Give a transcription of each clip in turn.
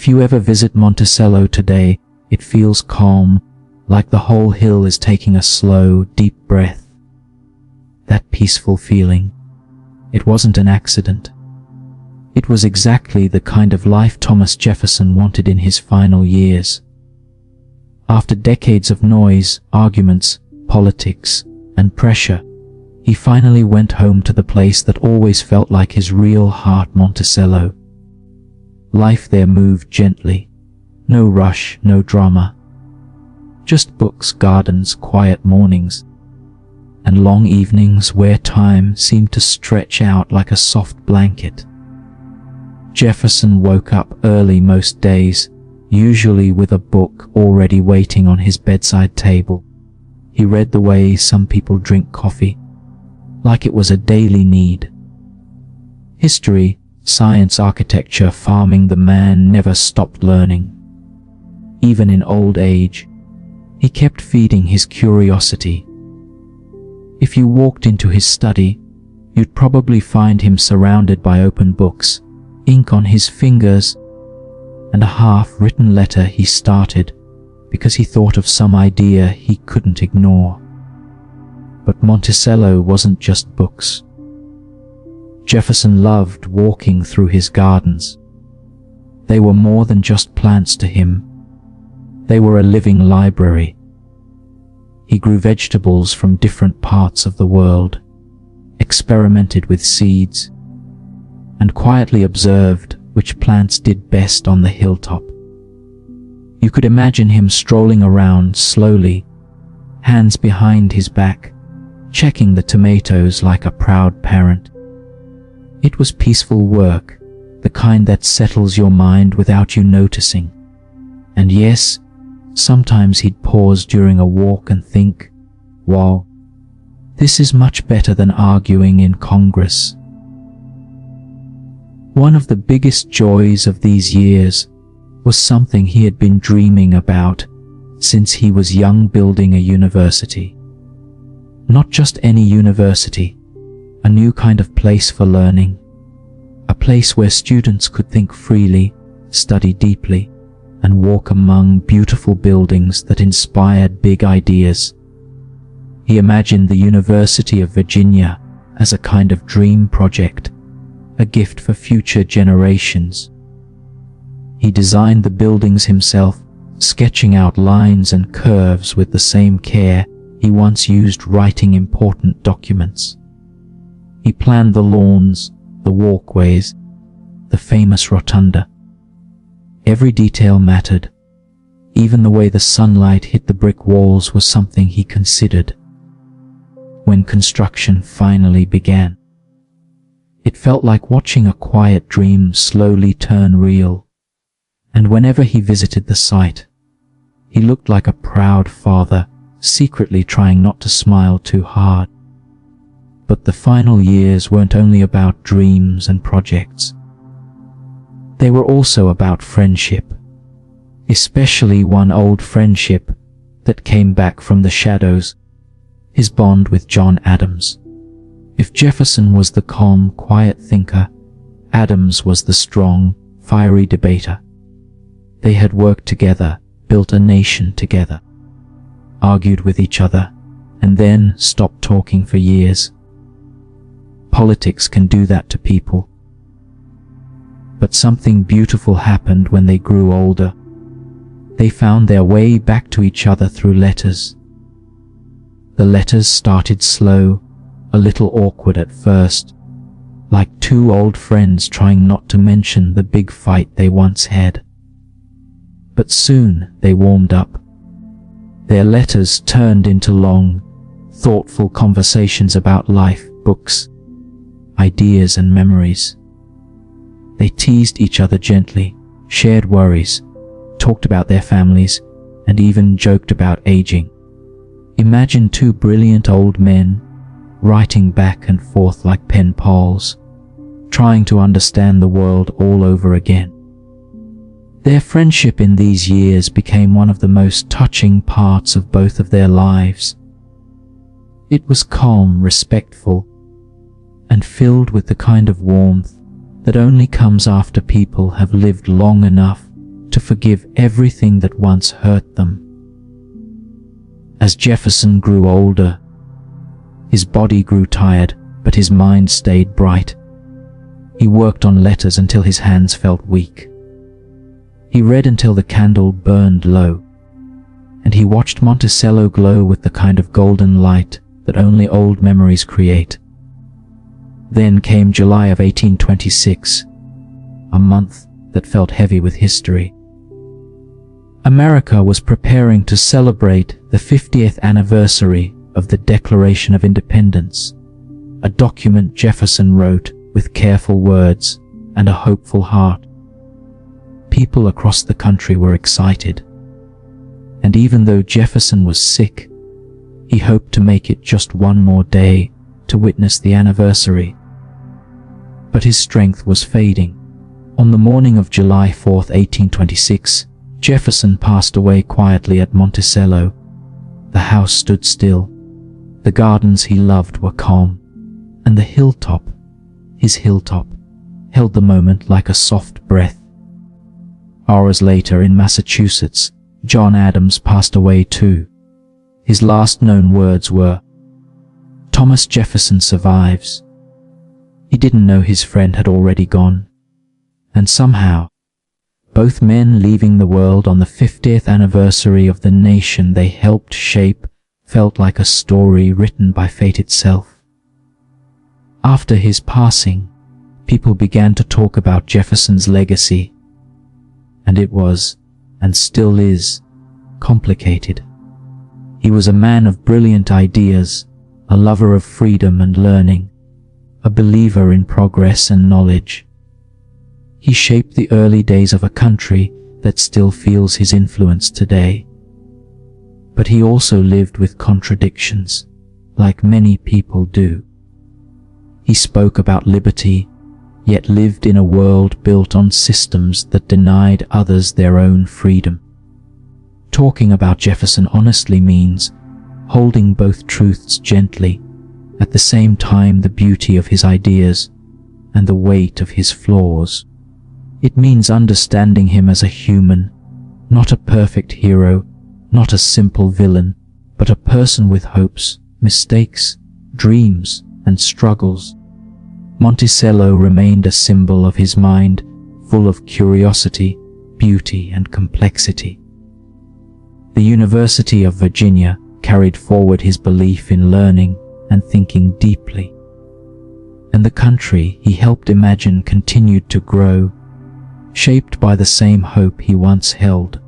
If you ever visit Monticello today, it feels calm, like the whole hill is taking a slow, deep breath. That peaceful feeling, it wasn't an accident. It was exactly the kind of life Thomas Jefferson wanted in his final years. After decades of noise, arguments, politics, and pressure, he finally went home to the place that always felt like his real heart, Monticello. Life there moved gently. No rush, no drama. Just books, gardens, quiet mornings, and long evenings where time seemed to stretch out like a soft blanket. Jefferson woke up early most days, usually with a book already waiting on his bedside table. He read the way some people drink coffee, like it was a daily need. History, science, architecture, farming, the man never stopped learning. Even in old age, he kept feeding his curiosity. If you walked into his study, you'd probably find him surrounded by open books, ink on his fingers, and a half-written letter he started because he thought of some idea he couldn't ignore. But Monticello wasn't just books. Jefferson loved walking through his gardens. They were more than just plants to him. They were a living library. He grew vegetables from different parts of the world, experimented with seeds, and quietly observed which plants did best on the hilltop. You could imagine him strolling around slowly, hands behind his back, checking the tomatoes like a proud parent. It was peaceful work, the kind that settles your mind without you noticing. And yes, sometimes he'd pause during a walk and think, wow, this is much better than arguing in Congress. One of the biggest joys of these years was something he had been dreaming about since he was young, building a university. Not just any university, a new kind of place for learning, a place where students could think freely, study deeply, and walk among beautiful buildings that inspired big ideas. He imagined the University of Virginia as a kind of dream project, a gift for future generations. He designed the buildings himself, sketching out lines and curves with the same care he once used writing important documents. He planned the lawns, the walkways, the famous rotunda. Every detail mattered. Even the way the sunlight hit the brick walls was something he considered. When construction finally began, it felt like watching a quiet dream slowly turn real. And whenever he visited the site, he looked like a proud father, secretly trying not to smile too hard. But the final years weren't only about dreams and projects. They were also about friendship, especially one old friendship that came back from the shadows, his bond with John Adams. If Jefferson was the calm, quiet thinker, Adams was the strong, fiery debater. They had worked together, built a nation together, argued with each other, and then stopped talking for years. Politics can do that to people. But something beautiful happened when they grew older. They found their way back to each other through letters. The letters started slow, a little awkward at first, like two old friends trying not to mention the big fight they once had. But soon they warmed up. Their letters turned into long, thoughtful conversations about life, books, ideas and memories. They teased each other gently, shared worries, talked about their families, and even joked about aging. Imagine two brilliant old men writing back and forth like pen pals, trying to understand the world all over again. Their friendship in these years became one of the most touching parts of both of their lives. It was calm, respectful, and filled with the kind of warmth that only comes after people have lived long enough to forgive everything that once hurt them. As Jefferson grew older, his body grew tired, but his mind stayed bright. He worked on letters until his hands felt weak. He read until the candle burned low, and he watched Monticello glow with the kind of golden light that only old memories create. Then came July of 1826, a month that felt heavy with history. America was preparing to celebrate the 50th anniversary of the Declaration of Independence, a document Jefferson wrote with careful words and a hopeful heart. People across the country were excited, and even though Jefferson was sick, he hoped to make it just one more day to witness the anniversary. But his strength was fading. On the morning of July 4th, 1826, Jefferson passed away quietly at Monticello. The house stood still. The gardens he loved were calm, and the hilltop, his hilltop, held the moment like a soft breath. Hours later, in Massachusetts, John Adams passed away too. His last known words were, "Thomas Jefferson survives." He didn't know his friend had already gone. And somehow, both men leaving the world on the 50th anniversary of the nation they helped shape felt like a story written by fate itself. After his passing, people began to talk about Jefferson's legacy, and it was, and still is, complicated. He was a man of brilliant ideas, a lover of freedom and learning, a believer in progress and knowledge. He shaped the early days of a country that still feels his influence today. But he also lived with contradictions, like many people do. He spoke about liberty, yet lived in a world built on systems that denied others their own freedom. Talking about Jefferson honestly means holding both truths gently, at the same time the beauty of his ideas and the weight of his flaws. It means understanding him as a human, not a perfect hero, not a simple villain, but a person with hopes, mistakes, dreams, and struggles. Monticello remained a symbol of his mind, full of curiosity, beauty, and complexity. The University of Virginia carried forward his belief in learning and thinking deeply. And the country he helped imagine continued to grow, shaped by the same hope he once held,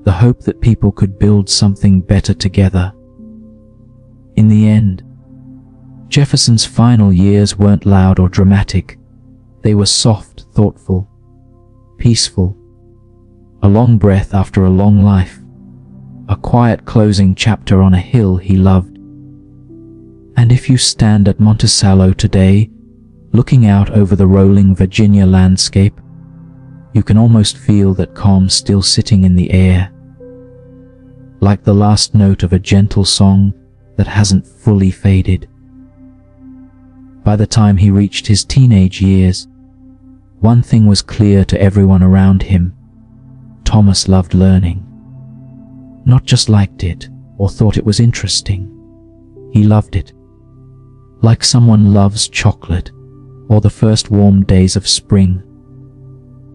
the hope that people could build something better together. In the end, Jefferson's final years weren't loud or dramatic. They were soft, thoughtful, peaceful, a long breath after a long life, a quiet closing chapter on a hill he loved. And if you stand at Monticello today, looking out over the rolling Virginia landscape, you can almost feel that calm still sitting in the air, like the last note of a gentle song that hasn't fully faded. By the time he reached his teenage years, one thing was clear to everyone around him: Thomas loved learning. Not just liked it or thought it was interesting. He loved it. Like someone loves chocolate or the first warm days of spring.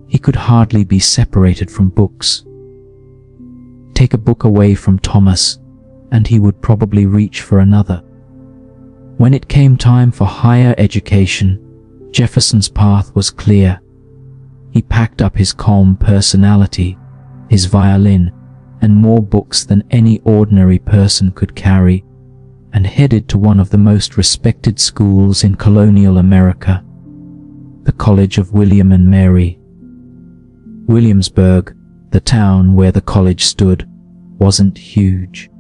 He could hardly be separated from books. Take a book away from Thomas, and he would probably reach for another. When it came time for higher education, Jefferson's path was clear. He packed up his calm personality, his violin, and more books than any ordinary person could carry, and headed to one of the most respected schools in colonial America, the College of William and Mary. Williamsburg, the town where the college stood, wasn't huge.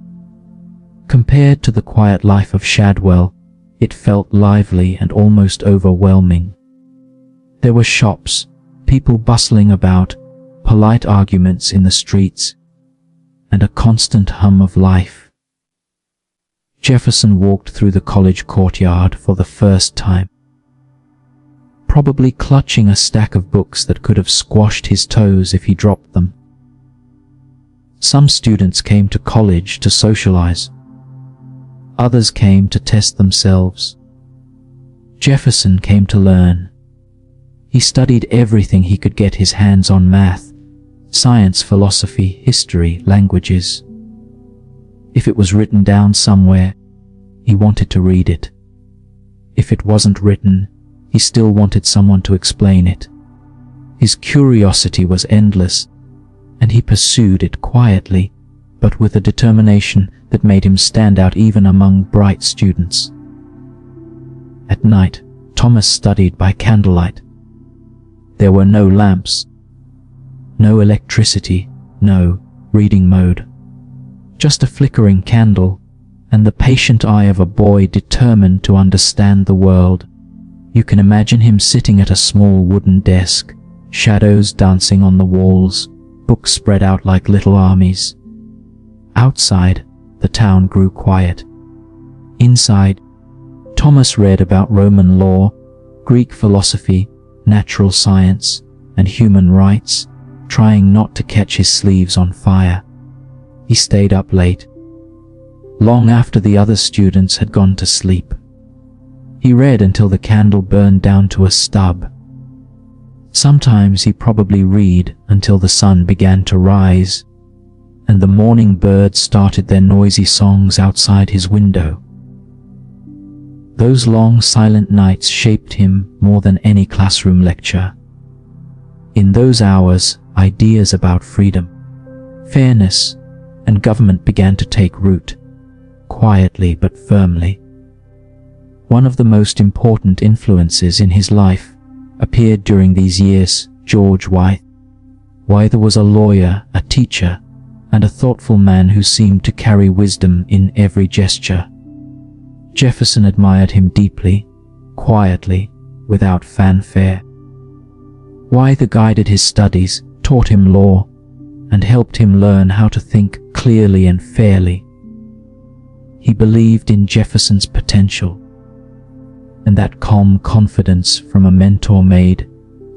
Compared to the quiet life of Shadwell, it felt lively and almost overwhelming. There were shops, people bustling about, polite arguments in the streets, and a constant hum of life. Jefferson walked through the college courtyard for the first time. probably clutching a stack of books that could have squashed his toes if he dropped them. Some students came to college to socialize. Others came to test themselves. Jefferson came to learn. He studied everything he could get his hands on: math, science, philosophy, history, languages. If it was written down somewhere, he wanted to read it. If it wasn't written, he still wanted someone to explain it. His curiosity was endless, and he pursued it quietly, but with a determination that made him stand out even among bright students. At night, Thomas studied by candlelight. There were no lamps, no electricity, no reading mode. Just a flickering candle and the patient eye of a boy determined to understand the world. You can imagine him sitting at a small wooden desk, shadows dancing on the walls, books spread out like little armies. Outside, the town grew quiet. Inside, Thomas read about Roman law, Greek philosophy, natural science, and human rights, trying not to catch his sleeves on fire. He stayed up late, long after the other students had gone to sleep. He read until the candle burned down to a stub. Sometimes he probably read until the sun began to rise, and the morning birds started their noisy songs outside his window. Those long, silent nights shaped him more than any classroom lecture. In those hours, ideas about freedom, fairness, and government began to take root, quietly but firmly. One of the most important influences in his life appeared during these years: George Wythe. Wythe was a lawyer, a teacher, and a thoughtful man who seemed to carry wisdom in every gesture. Jefferson admired him deeply, quietly, without fanfare. Wythe guided his studies, taught him law, and helped him learn how to think clearly and fairly. He believed in Jefferson's potential, and that calm confidence from a mentor made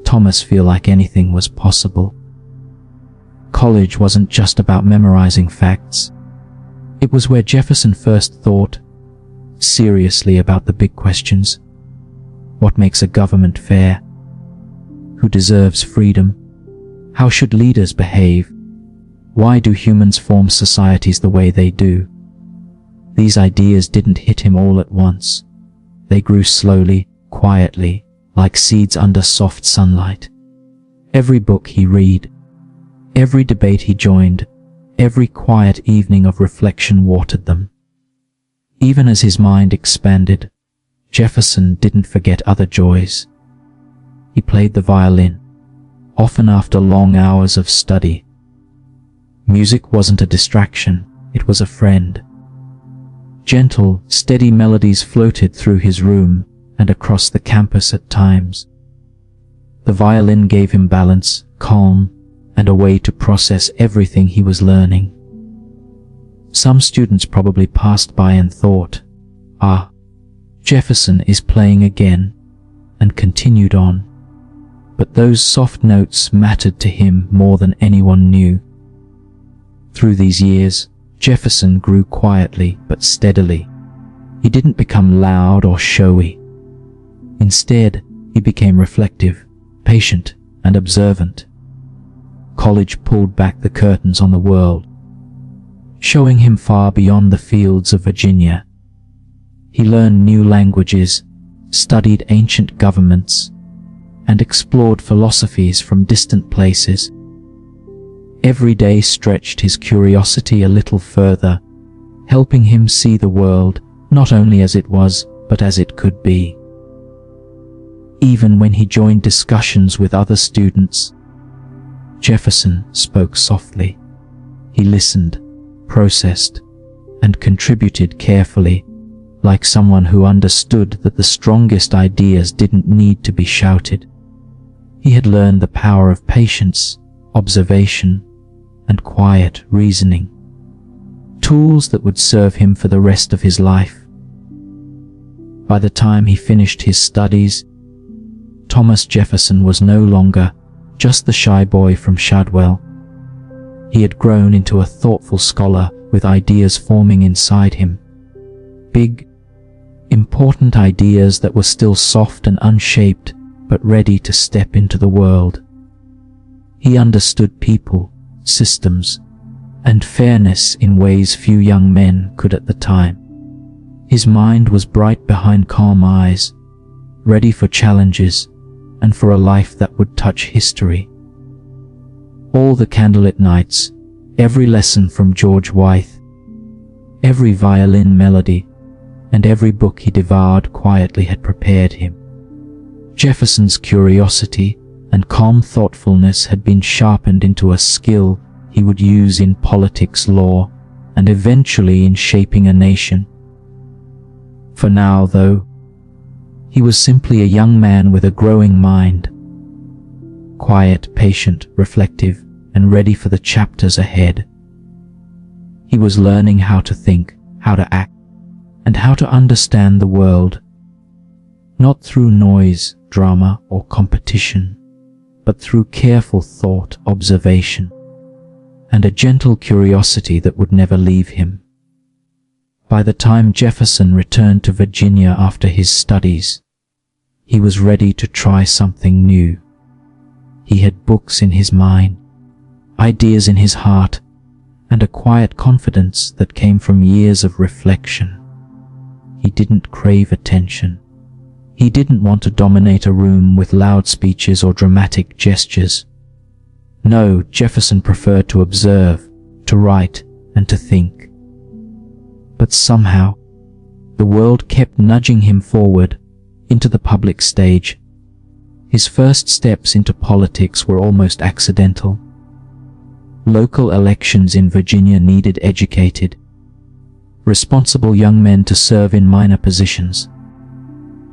Thomas feel like anything was possible. College wasn't just about memorizing facts. It was where Jefferson first thought seriously about the big questions. What makes a government fair? Who deserves freedom? How should leaders behave? Why do humans form societies the way they do? These ideas didn't hit him all at once. They grew slowly, quietly, like seeds under soft sunlight. Every book he read, every debate he joined, every quiet evening of reflection watered them. Even as his mind expanded, Jefferson didn't forget other joys. He played the violin, often after long hours of study. Music wasn't a distraction, it was a friend. Gentle, steady melodies floated through his room and across the campus at times. The violin gave him balance, calm, and a way to process everything he was learning. Some students probably passed by and thought, "Ah, Jefferson is playing again," and continued on. But those soft notes mattered to him more than anyone knew. Through these years, Jefferson grew quietly but steadily. He didn't become loud or showy. Instead, he became reflective, patient, and observant. College pulled back the curtains on the world, showing him far beyond the fields of Virginia. He learned new languages, studied ancient governments, and explored philosophies from distant places. Every day stretched his curiosity a little further, helping him see the world not only as it was, but as it could be. Even when he joined discussions with other students, Jefferson spoke softly. He listened, processed, and contributed carefully, like someone who understood that the strongest ideas didn't need to be shouted. He had learned the power of patience, observation, and quiet reasoning, tools that would serve him for the rest of his life. By the time he finished his studies, Thomas Jefferson was no longer just the shy boy from Shadwell. He had grown into a thoughtful scholar with ideas forming inside him. Big, important ideas that were still soft and unshaped, but ready to step into the world. He understood people, systems, and fairness in ways few young men could at the time. His mind was bright behind calm eyes, ready for challenges and for a life that would touch history. All the candlelit nights, every lesson from George Wythe, every violin melody, and every book he devoured quietly had prepared him. Jefferson's curiosity and calm thoughtfulness had been sharpened into a skill he would use in politics, law, and eventually in shaping a nation. For now, though, he was simply a young man with a growing mind, quiet, patient, reflective, and ready for the chapters ahead. He was learning how to think, how to act, and how to understand the world, not through noise, drama, or competition, but through careful thought, observation, and a gentle curiosity that would never leave him. By the time Jefferson returned to Virginia after his studies, he was ready to try something new. He had books in his mind, ideas in his heart, and a quiet confidence that came from years of reflection. He didn't crave attention. He didn't want to dominate a room with loud speeches or dramatic gestures. No, Jefferson preferred to observe, to write, and to think. But somehow, the world kept nudging him forward, into the public stage. His first steps into politics were almost accidental. Local elections in Virginia needed educated, responsible young men to serve in minor positions.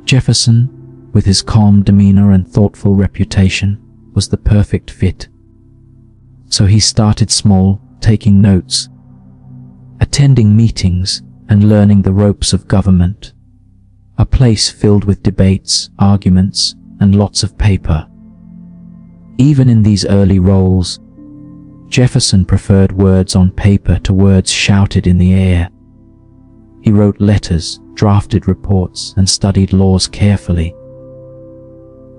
Jefferson, with his calm demeanor and thoughtful reputation, was the perfect fit. So he started small, taking notes, attending meetings, and learning the ropes of government. A place filled with debates, arguments, and lots of paper. Even in these early roles, Jefferson preferred words on paper to words shouted in the air. He wrote letters, drafted reports, and studied laws carefully.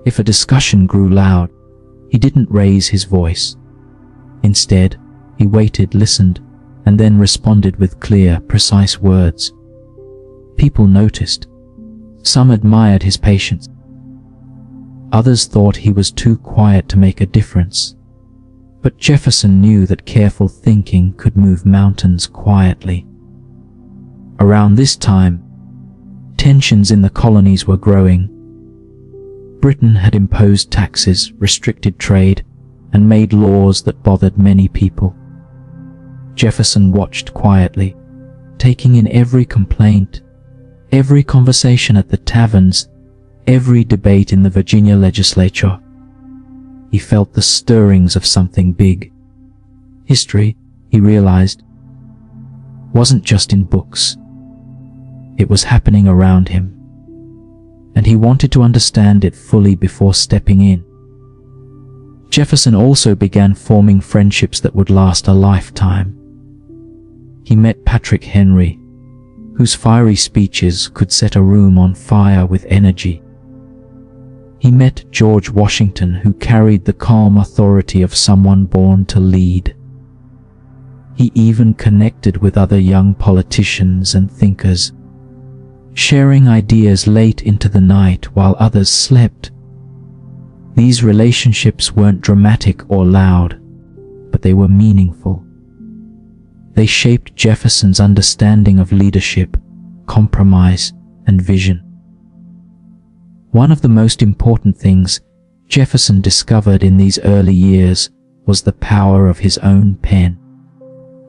If a discussion grew loud, he didn't raise his voice. Instead, he waited, listened, and then responded with clear, precise words. People noticed. Some admired his patience. Others thought he was too quiet to make a difference. But Jefferson knew that careful thinking could move mountains quietly. Around this time, tensions in the colonies were growing. Britain had imposed taxes, restricted trade, and made laws that bothered many people. Jefferson watched quietly, taking in every complaint, every conversation at the taverns, every debate in the Virginia legislature. He felt the stirrings of something big. History, he realized, wasn't just in books. It was happening around him, and he wanted to understand it fully before stepping in. Jefferson also began forming friendships that would last a lifetime. He met Patrick Henry, whose fiery speeches could set a room on fire with energy. He met George Washington, who carried the calm authority of someone born to lead. He even connected with other young politicians and thinkers, sharing ideas late into the night while others slept. These relationships weren't dramatic or loud, but they were meaningful. They shaped Jefferson's understanding of leadership, compromise, and vision. One of the most important things Jefferson discovered in these early years was the power of his own pen.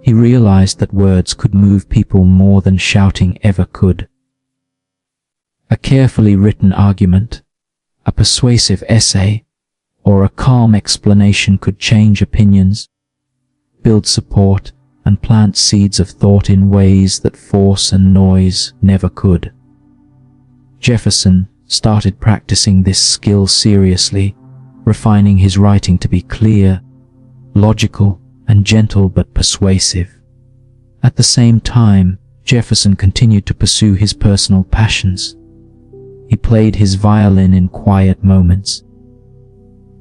He realized that words could move people more than shouting ever could. A carefully written argument, a persuasive essay, or a calm explanation could change opinions, build support, and plant seeds of thought in ways that force and noise never could. Jefferson, started practicing this skill seriously, refining his writing to be clear, logical, and gentle but persuasive. At the same time, Jefferson continued to pursue his personal passions. He played his violin in quiet moments,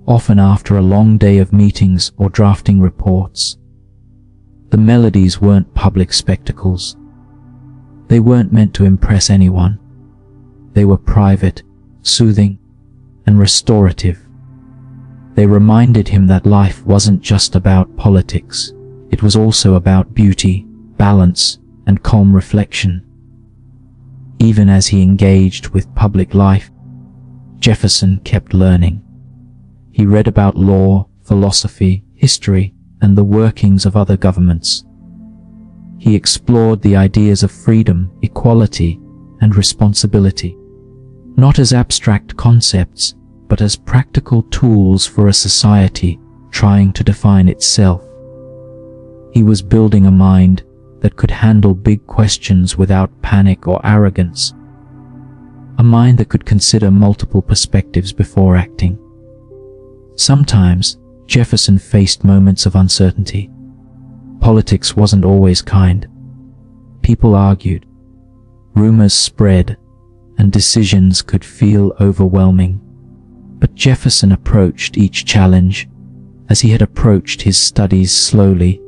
often after a long day of meetings or drafting reports. The melodies weren't public spectacles. They weren't meant to impress anyone. They were private, soothing, and restorative. They reminded him that life wasn't just about politics. It was also about beauty, balance, and calm reflection. Even as he engaged with public life, Jefferson kept learning. He read about law, philosophy, history, and the workings of other governments. He explored the ideas of freedom, equality, and responsibility, not as abstract concepts, but as practical tools for a society trying to define itself. He was building a mind that could handle big questions without panic or arrogance, a mind that could consider multiple perspectives before acting. Sometimes, Jefferson faced moments of uncertainty. Politics wasn't always kind. People argued, rumors spread, and decisions could feel overwhelming. But Jefferson approached each challenge as he had approached his studies slowly,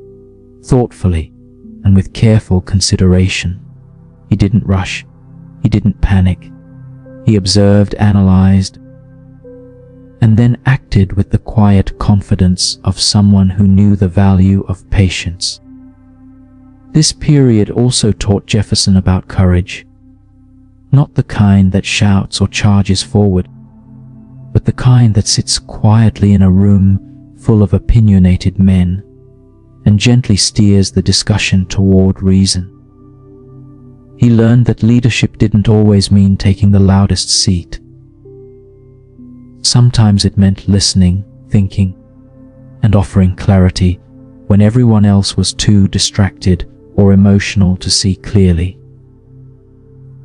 thoughtfully, and with careful consideration. He didn't rush. He didn't panic. He observed, analyzed, and then acted with the quiet confidence of someone who knew the value of patience. This period also taught Jefferson about courage, not the kind that shouts or charges forward, but the kind that sits quietly in a room full of opinionated men and gently steers the discussion toward reason. He learned that leadership didn't always mean taking the loudest seat. Sometimes it meant listening, thinking, and offering clarity when everyone else was too distracted or emotional to see clearly.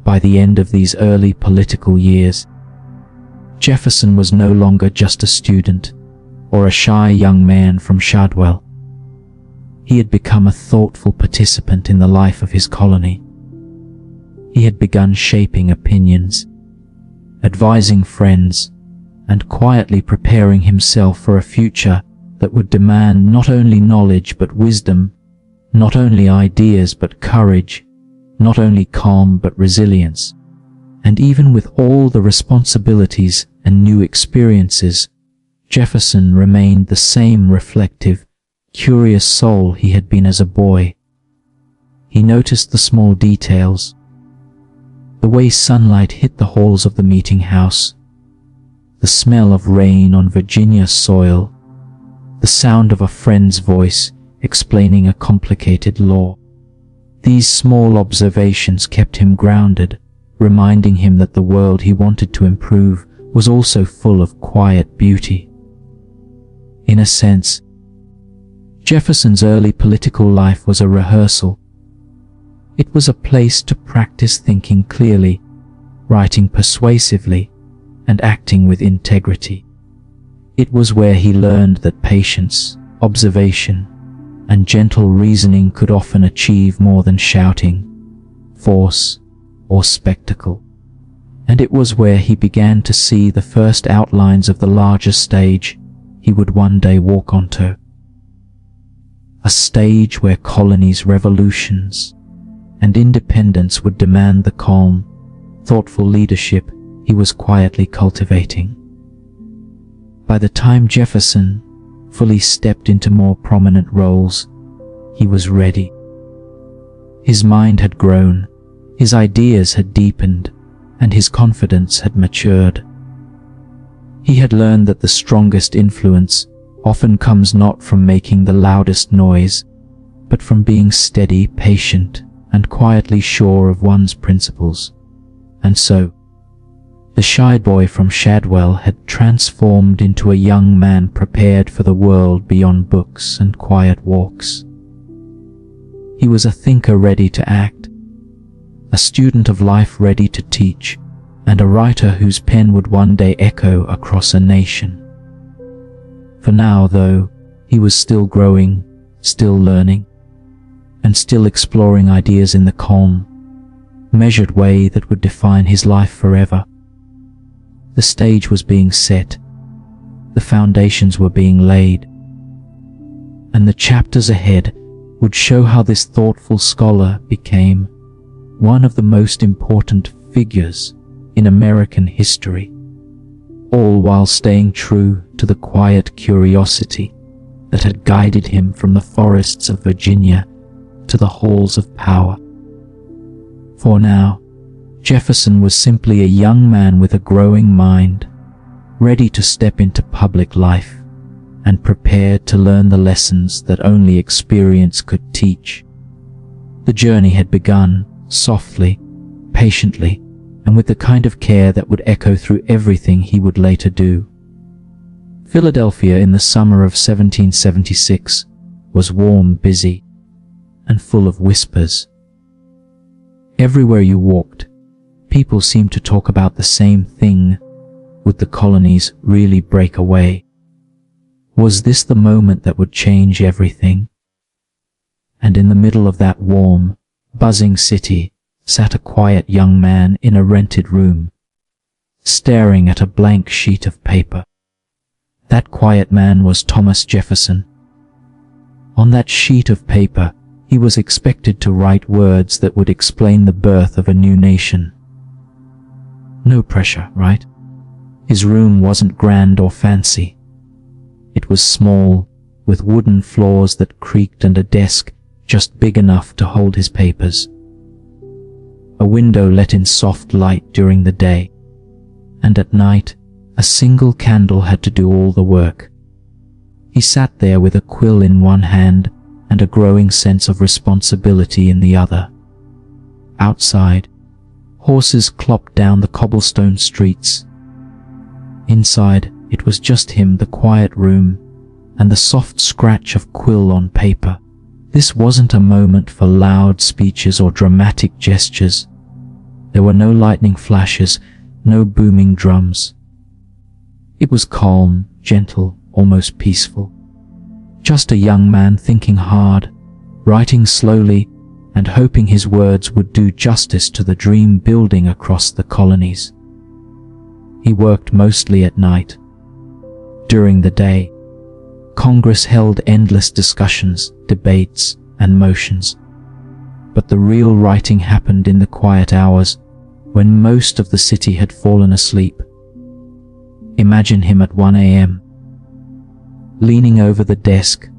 By the end of these early political years, Jefferson was no longer just a student or a shy young man from Shadwell. He had become a thoughtful participant in the life of his colony. He had begun shaping opinions, advising friends, and quietly preparing himself for a future that would demand not only knowledge but wisdom, not only ideas but courage, not only calm but resilience. And even with all the responsibilities and new experiences, Jefferson remained the same reflective, curious soul he had been as a boy. He noticed the small details, the way sunlight hit the halls of the meeting house, the smell of rain on Virginia soil, the sound of a friend's voice explaining a complicated law. These small observations kept him grounded, reminding him that the world he wanted to improve was also full of quiet beauty. In a sense, Jefferson's early political life was a rehearsal. It was a place to practice thinking clearly, writing persuasively, and acting with integrity. It was where he learned that patience, observation, and gentle reasoning could often achieve more than shouting, force, or spectacle. And it was where he began to see the first outlines of the larger stage he would one day walk onto. A stage where colonies, revolutions, and independence would demand the calm, thoughtful leadership he was quietly cultivating. By the time Jefferson fully stepped into more prominent roles, he was ready. His mind had grown, his ideas had deepened, and his confidence had matured. He had learned that the strongest influence often comes not from making the loudest noise, but from being steady, patient, and quietly sure of one's principles. And so, the shy boy from Shadwell had transformed into a young man prepared for the world beyond books and quiet walks. He was a thinker ready to act, a student of life ready to teach, and a writer whose pen would one day echo across a nation. For now, though, he was still growing, still learning, and still exploring ideas in the calm, measured way that would define his life forever. The stage was being set, the foundations were being laid, and the chapters ahead would show how this thoughtful scholar became one of the most important figures in American history, all while staying true to the quiet curiosity that had guided him from the forests of Virginia to the halls of power. For now, Jefferson was simply a young man with a growing mind, ready to step into public life and prepared to learn the lessons that only experience could teach. The journey had begun, softly, patiently, and with the kind of care that would echo through everything he would later do. Philadelphia in the summer of 1776 was warm, busy, and full of whispers. Everywhere you walked, people seemed to talk about the same thing. Would the colonies really break away? Was this the moment that would change everything? And in the middle of that warm, buzzing city sat a quiet young man in a rented room, staring at a blank sheet of paper. That quiet man was Thomas Jefferson. On that sheet of paper, he was expected to write words that would explain the birth of a new nation. No pressure, right? His room wasn't grand or fancy. It was small, with wooden floors that creaked and a desk just big enough to hold his papers. A window let in soft light during the day, and at night, a single candle had to do all the work. He sat there with a quill in one hand and a growing sense of responsibility in the other. Outside, horses clopped down the cobblestone streets. Inside, it was just him, the quiet room, and the soft scratch of quill on paper. This wasn't a moment for loud speeches or dramatic gestures. There were no lightning flashes, no booming drums. It was calm, gentle, almost peaceful. Just a young man thinking hard, writing slowly, and hoping his words would do justice to the dream building across the colonies. He worked mostly at night. During the day, Congress held endless discussions, debates, and motions. But the real writing happened in the quiet hours when most of the city had fallen asleep. Imagine him at 1 a.m., leaning over the desk,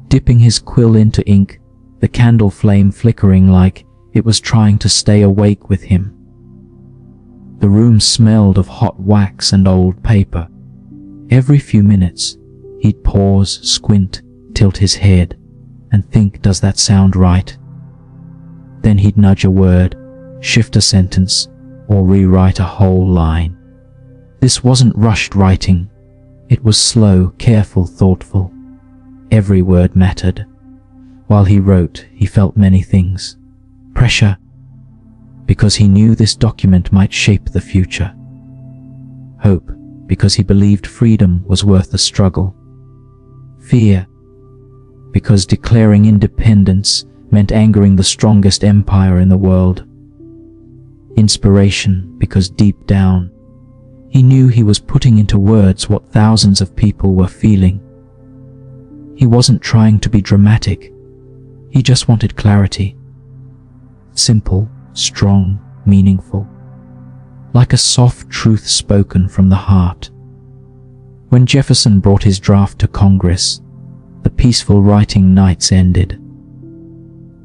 dipping his quill into ink, the candle flame flickering like it was trying to stay awake with him. The room smelled of hot wax and old paper. Every few minutes, he'd pause, squint, tilt his head, and think, does that sound right? Then he'd nudge a word, shift a sentence, or rewrite a whole line. This wasn't rushed writing. It was slow, careful, thoughtful. Every word mattered. While he wrote, he felt many things. Pressure, because he knew this document might shape the future. Hope, because he believed freedom was worth the struggle. Fear, because declaring independence meant angering the strongest empire in the world. Inspiration, because deep down, he knew he was putting into words what thousands of people were feeling. He wasn't trying to be dramatic. He just wanted clarity. Simple, strong, meaningful. Like a soft truth spoken from the heart. When Jefferson brought his draft to Congress, the peaceful writing nights ended.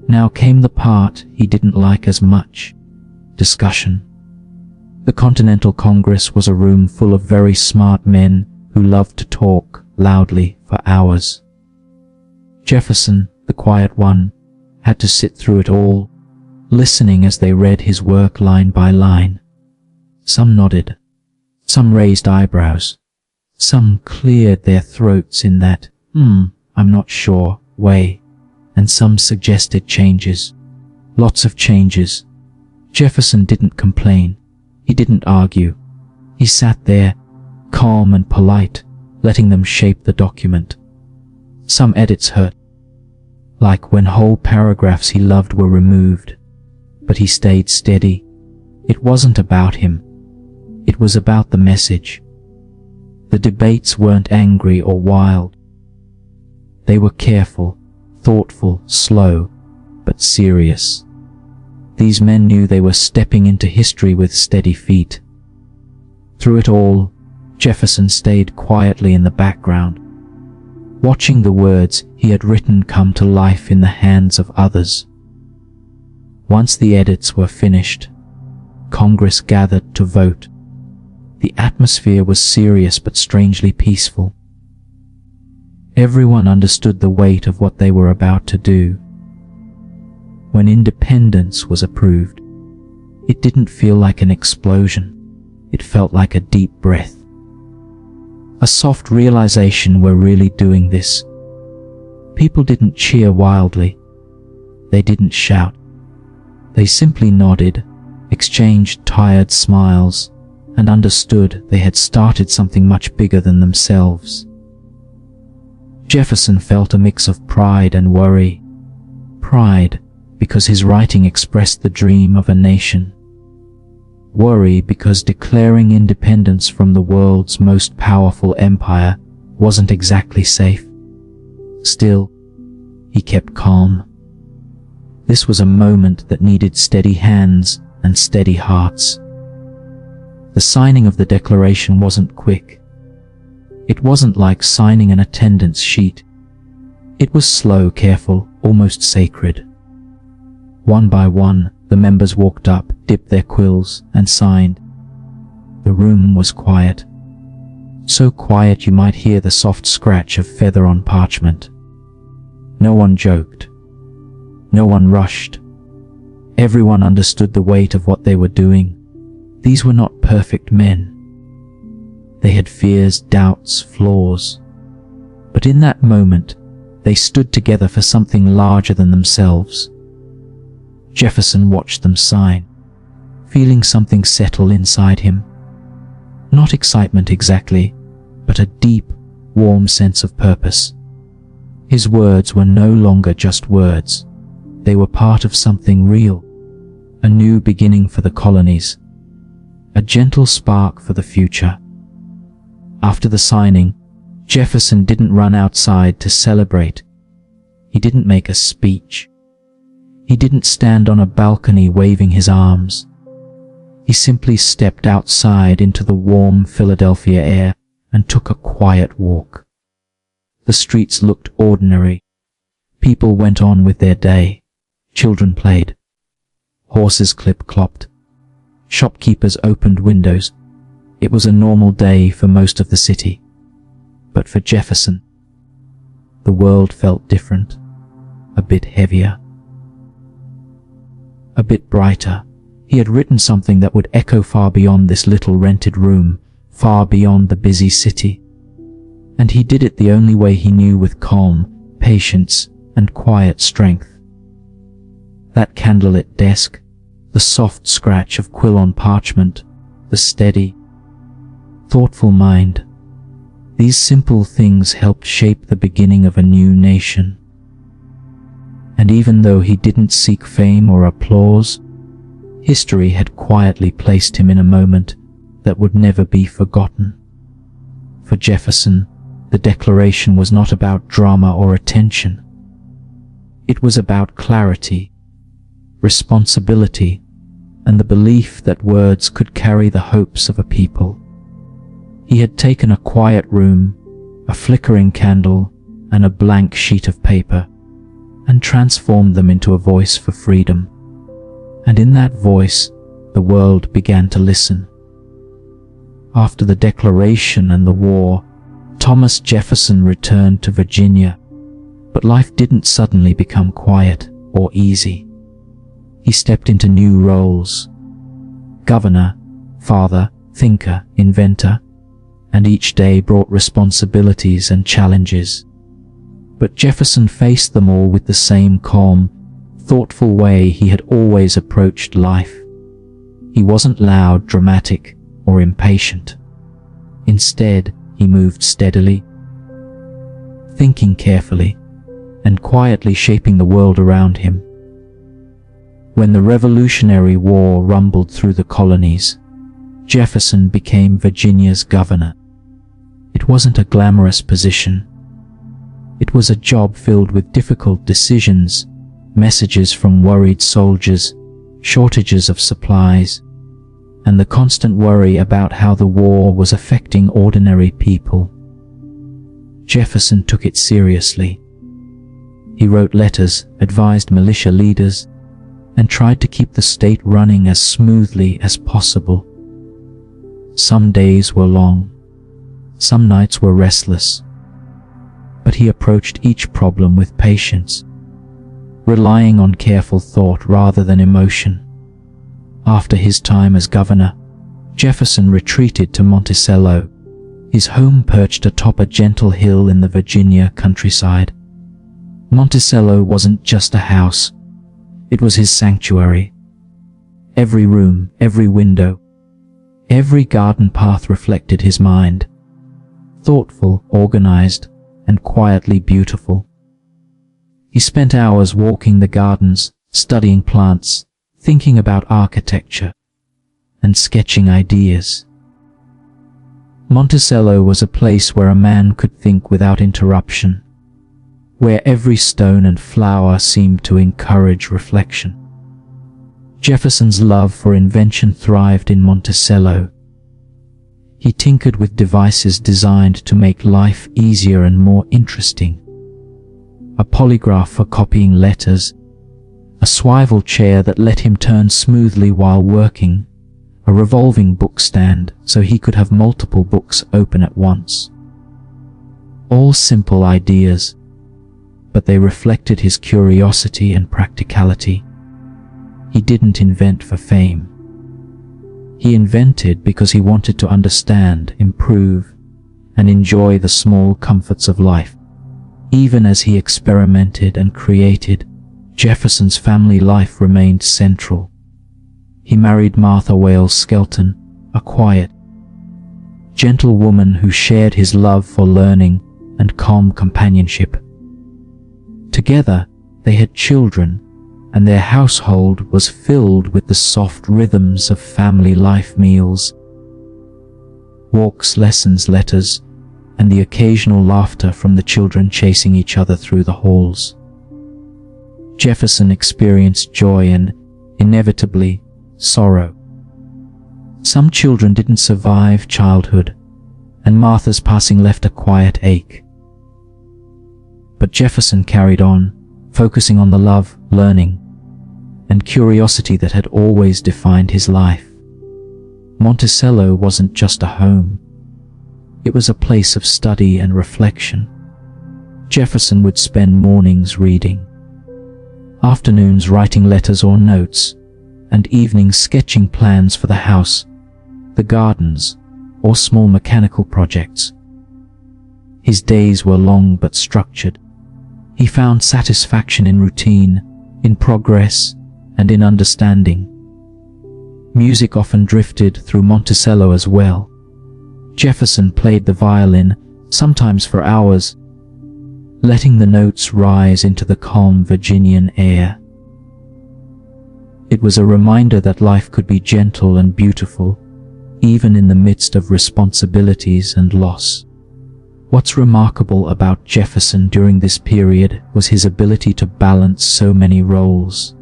Now came the part he didn't like as much: discussion. The Continental Congress was a room full of very smart men who loved to talk loudly for hours. Jefferson, the quiet one, had to sit through it all, listening as they read his work line by line. Some nodded, some raised eyebrows, some cleared their throats in that, I'm not sure, way, and some suggested changes. Lots of changes. Jefferson didn't complain. He didn't argue. He sat there, calm and polite, letting them shape the document. Some edits hurt, like when whole paragraphs he loved were removed, but he stayed steady. It wasn't about him. It was about the message. The debates weren't angry or wild. They were careful, thoughtful, slow, but serious. These men knew they were stepping into history with steady feet. Through it all, Jefferson stayed quietly in the background, watching the words he had written come to life in the hands of others. Once the edits were finished, Congress gathered to vote. The atmosphere was serious but strangely peaceful. Everyone understood the weight of what they were about to do. When independence was approved, it didn't feel like an explosion. It felt like a deep breath. A soft realization we're really doing this. People didn't cheer wildly. They didn't shout. They simply nodded, exchanged tired smiles, and understood they had started something much bigger than themselves. Jefferson felt a mix of pride and worry. Pride because his writing expressed the dream of a nation. Worry because declaring independence from the world's most powerful empire wasn't exactly safe. Still, he kept calm. This was a moment that needed steady hands and steady hearts. The signing of the declaration wasn't quick. It wasn't like signing an attendance sheet. It was slow, careful, almost sacred. One by one, the members walked up, dipped their quills, and signed. The room was quiet. So quiet you might hear the soft scratch of feather on parchment. No one joked. No one rushed. Everyone understood the weight of what they were doing. These were not perfect men. They had fears, doubts, flaws. But in that moment, they stood together for something larger than themselves. Jefferson watched them sign, feeling something settle inside him. Not excitement exactly, but a deep, warm sense of purpose. His words were no longer just words. They were part of something real, a new beginning for the colonies, a gentle spark for the future. After the signing, Jefferson didn't run outside to celebrate. He didn't make a speech. He didn't stand on a balcony waving his arms. He simply stepped outside into the warm Philadelphia air and took a quiet walk. The streets looked ordinary. People went on with their day. Children played. Horses clip-clopped. Shopkeepers opened windows. It was a normal day for most of the city. But for Jefferson, the world felt different, a bit heavier, a bit brighter. He had written something that would echo far beyond this little rented room, far beyond the busy city. And he did it the only way he knew, with calm, patience, and quiet strength. That candlelit desk, the soft scratch of quill on parchment, the steady, thoughtful mind. These simple things helped shape the beginning of a new nation. And even though he didn't seek fame or applause, history had quietly placed him in a moment that would never be forgotten. For Jefferson, the Declaration was not about drama or attention. It was about clarity, responsibility, and the belief that words could carry the hopes of a people. He had taken a quiet room, a flickering candle, and a blank sheet of paper, and transformed them into a voice for freedom. And in that voice, the world began to listen. After the Declaration and the war, Thomas Jefferson returned to Virginia, but life didn't suddenly become quiet or easy. He stepped into new roles: governor, father, thinker, inventor, and each day brought responsibilities and challenges. But Jefferson faced them all with the same calm, thoughtful way he had always approached life. He wasn't loud, dramatic, or impatient. Instead, he moved steadily, thinking carefully, and quietly shaping the world around him. When the Revolutionary War rumbled through the colonies, Jefferson became Virginia's governor. It wasn't a glamorous position. It was a job filled with difficult decisions, messages from worried soldiers, shortages of supplies, and the constant worry about how the war was affecting ordinary people. Jefferson took it seriously. He wrote letters, advised militia leaders, and tried to keep the state running as smoothly as possible. Some days were long, some nights were restless, but he approached each problem with patience, relying on careful thought rather than emotion. After his time as governor, Jefferson retreated to Monticello, his home perched atop a gentle hill in the Virginia countryside. Monticello wasn't just a house, it was his sanctuary. Every room, every window, every garden path reflected his mind. Thoughtful, organized, and quietly beautiful. He spent hours walking the gardens, studying plants, thinking about architecture, and sketching ideas. Monticello was a place where a man could think without interruption, where every stone and flower seemed to encourage reflection. Jefferson's love for invention thrived in Monticello. He tinkered with devices designed to make life easier and more interesting. A polygraph for copying letters, a swivel chair that let him turn smoothly while working, a revolving book stand so he could have multiple books open at once. All simple ideas, but they reflected his curiosity and practicality. He didn't invent for fame. He invented because he wanted to understand, improve, and enjoy the small comforts of life. Even as he experimented and created, Jefferson's family life remained central. He married Martha Wales Skelton, a quiet, gentle woman who shared his love for learning and calm companionship. Together, they had children, and their household was filled with the soft rhythms of family life, meals, walks, lessons, letters, and the occasional laughter from the children chasing each other through the halls. Jefferson experienced joy and, inevitably, sorrow. Some children didn't survive childhood, and Martha's passing left a quiet ache. But Jefferson carried on, focusing on the love, learning, and curiosity that had always defined his life. Monticello wasn't just a home. It was a place of study and reflection. Jefferson would spend mornings reading, afternoons writing letters or notes, and evenings sketching plans for the house, the gardens, or small mechanical projects. His days were long but structured. He found satisfaction in routine, in progress, and in understanding. Music often drifted through Monticello as well. Jefferson played the violin, sometimes for hours, letting the notes rise into the calm Virginian air. It was a reminder that life could be gentle and beautiful, even in the midst of responsibilities and loss. What's remarkable about Jefferson during this period was his ability to balance so many roles.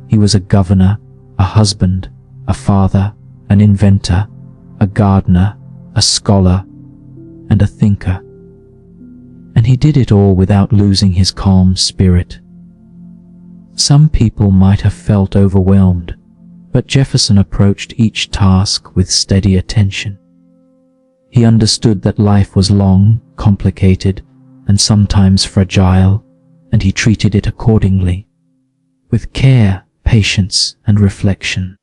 He was a governor, a husband, a father, an inventor, a gardener, a scholar, and a thinker. And he did it all without losing his calm spirit. Some people might have felt overwhelmed, but Jefferson approached each task with steady attention. He understood that life was long, complicated, and sometimes fragile, and he treated it accordingly, with care, patience, and reflection.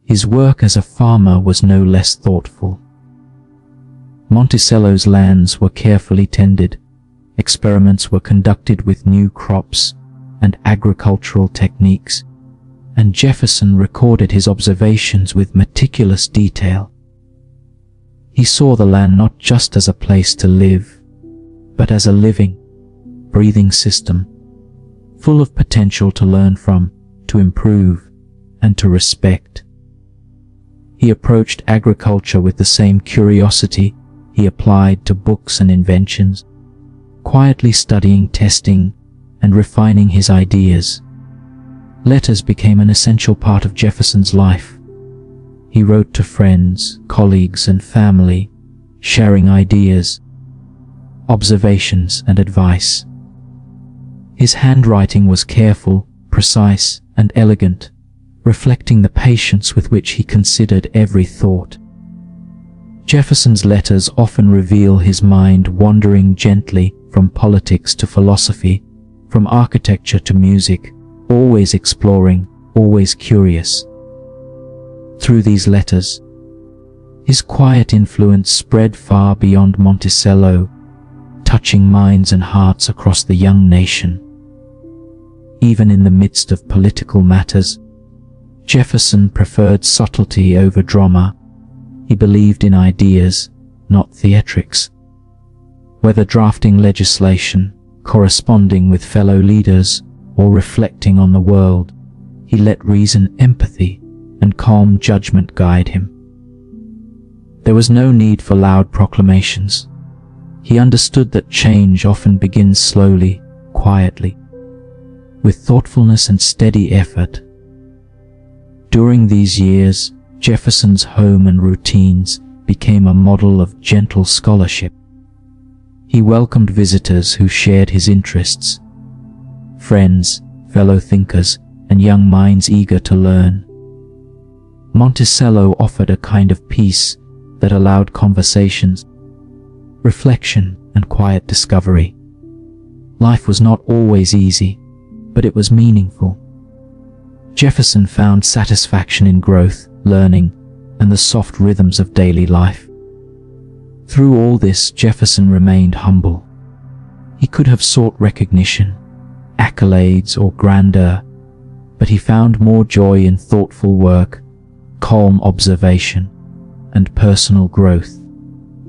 His work as a farmer was no less thoughtful. Monticello's lands were carefully tended, experiments were conducted with new crops and agricultural techniques, and Jefferson recorded his observations with meticulous detail. He saw the land not just as a place to live, but as a living, breathing system, full of potential to learn from, to improve, and to respect. He approached agriculture with the same curiosity he applied to books and inventions, quietly studying, testing, and refining his ideas. Letters became an essential part of Jefferson's life. He wrote to friends, colleagues, and family, sharing ideas, observations, and advice. His handwriting was careful, precise, and elegant, reflecting the patience with which he considered every thought. Jefferson's letters often reveal his mind wandering gently from politics to philosophy, from architecture to music, always exploring, always curious. Through these letters, his quiet influence spread far beyond Monticello, touching minds and hearts across the young nation. Even in the midst of political matters, Jefferson preferred subtlety over drama. He believed in ideas, not theatrics. Whether drafting legislation, corresponding with fellow leaders, or reflecting on the world, he let reason, empathy, and calm judgment guide him. There was no need for loud proclamations. He understood that change often begins slowly, quietly, with thoughtfulness and steady effort. During these years, Jefferson's home and routines became a model of gentle scholarship. He welcomed visitors who shared his interests, friends, fellow thinkers, and young minds eager to learn. Monticello offered a kind of peace that allowed conversations, reflection, and quiet discovery. Life was not always easy, but it was meaningful. Jefferson found satisfaction in growth, learning, and the soft rhythms of daily life. Through all this, Jefferson remained humble. He could have sought recognition, accolades, or grandeur, but he found more joy in thoughtful work, calm observation, and personal growth.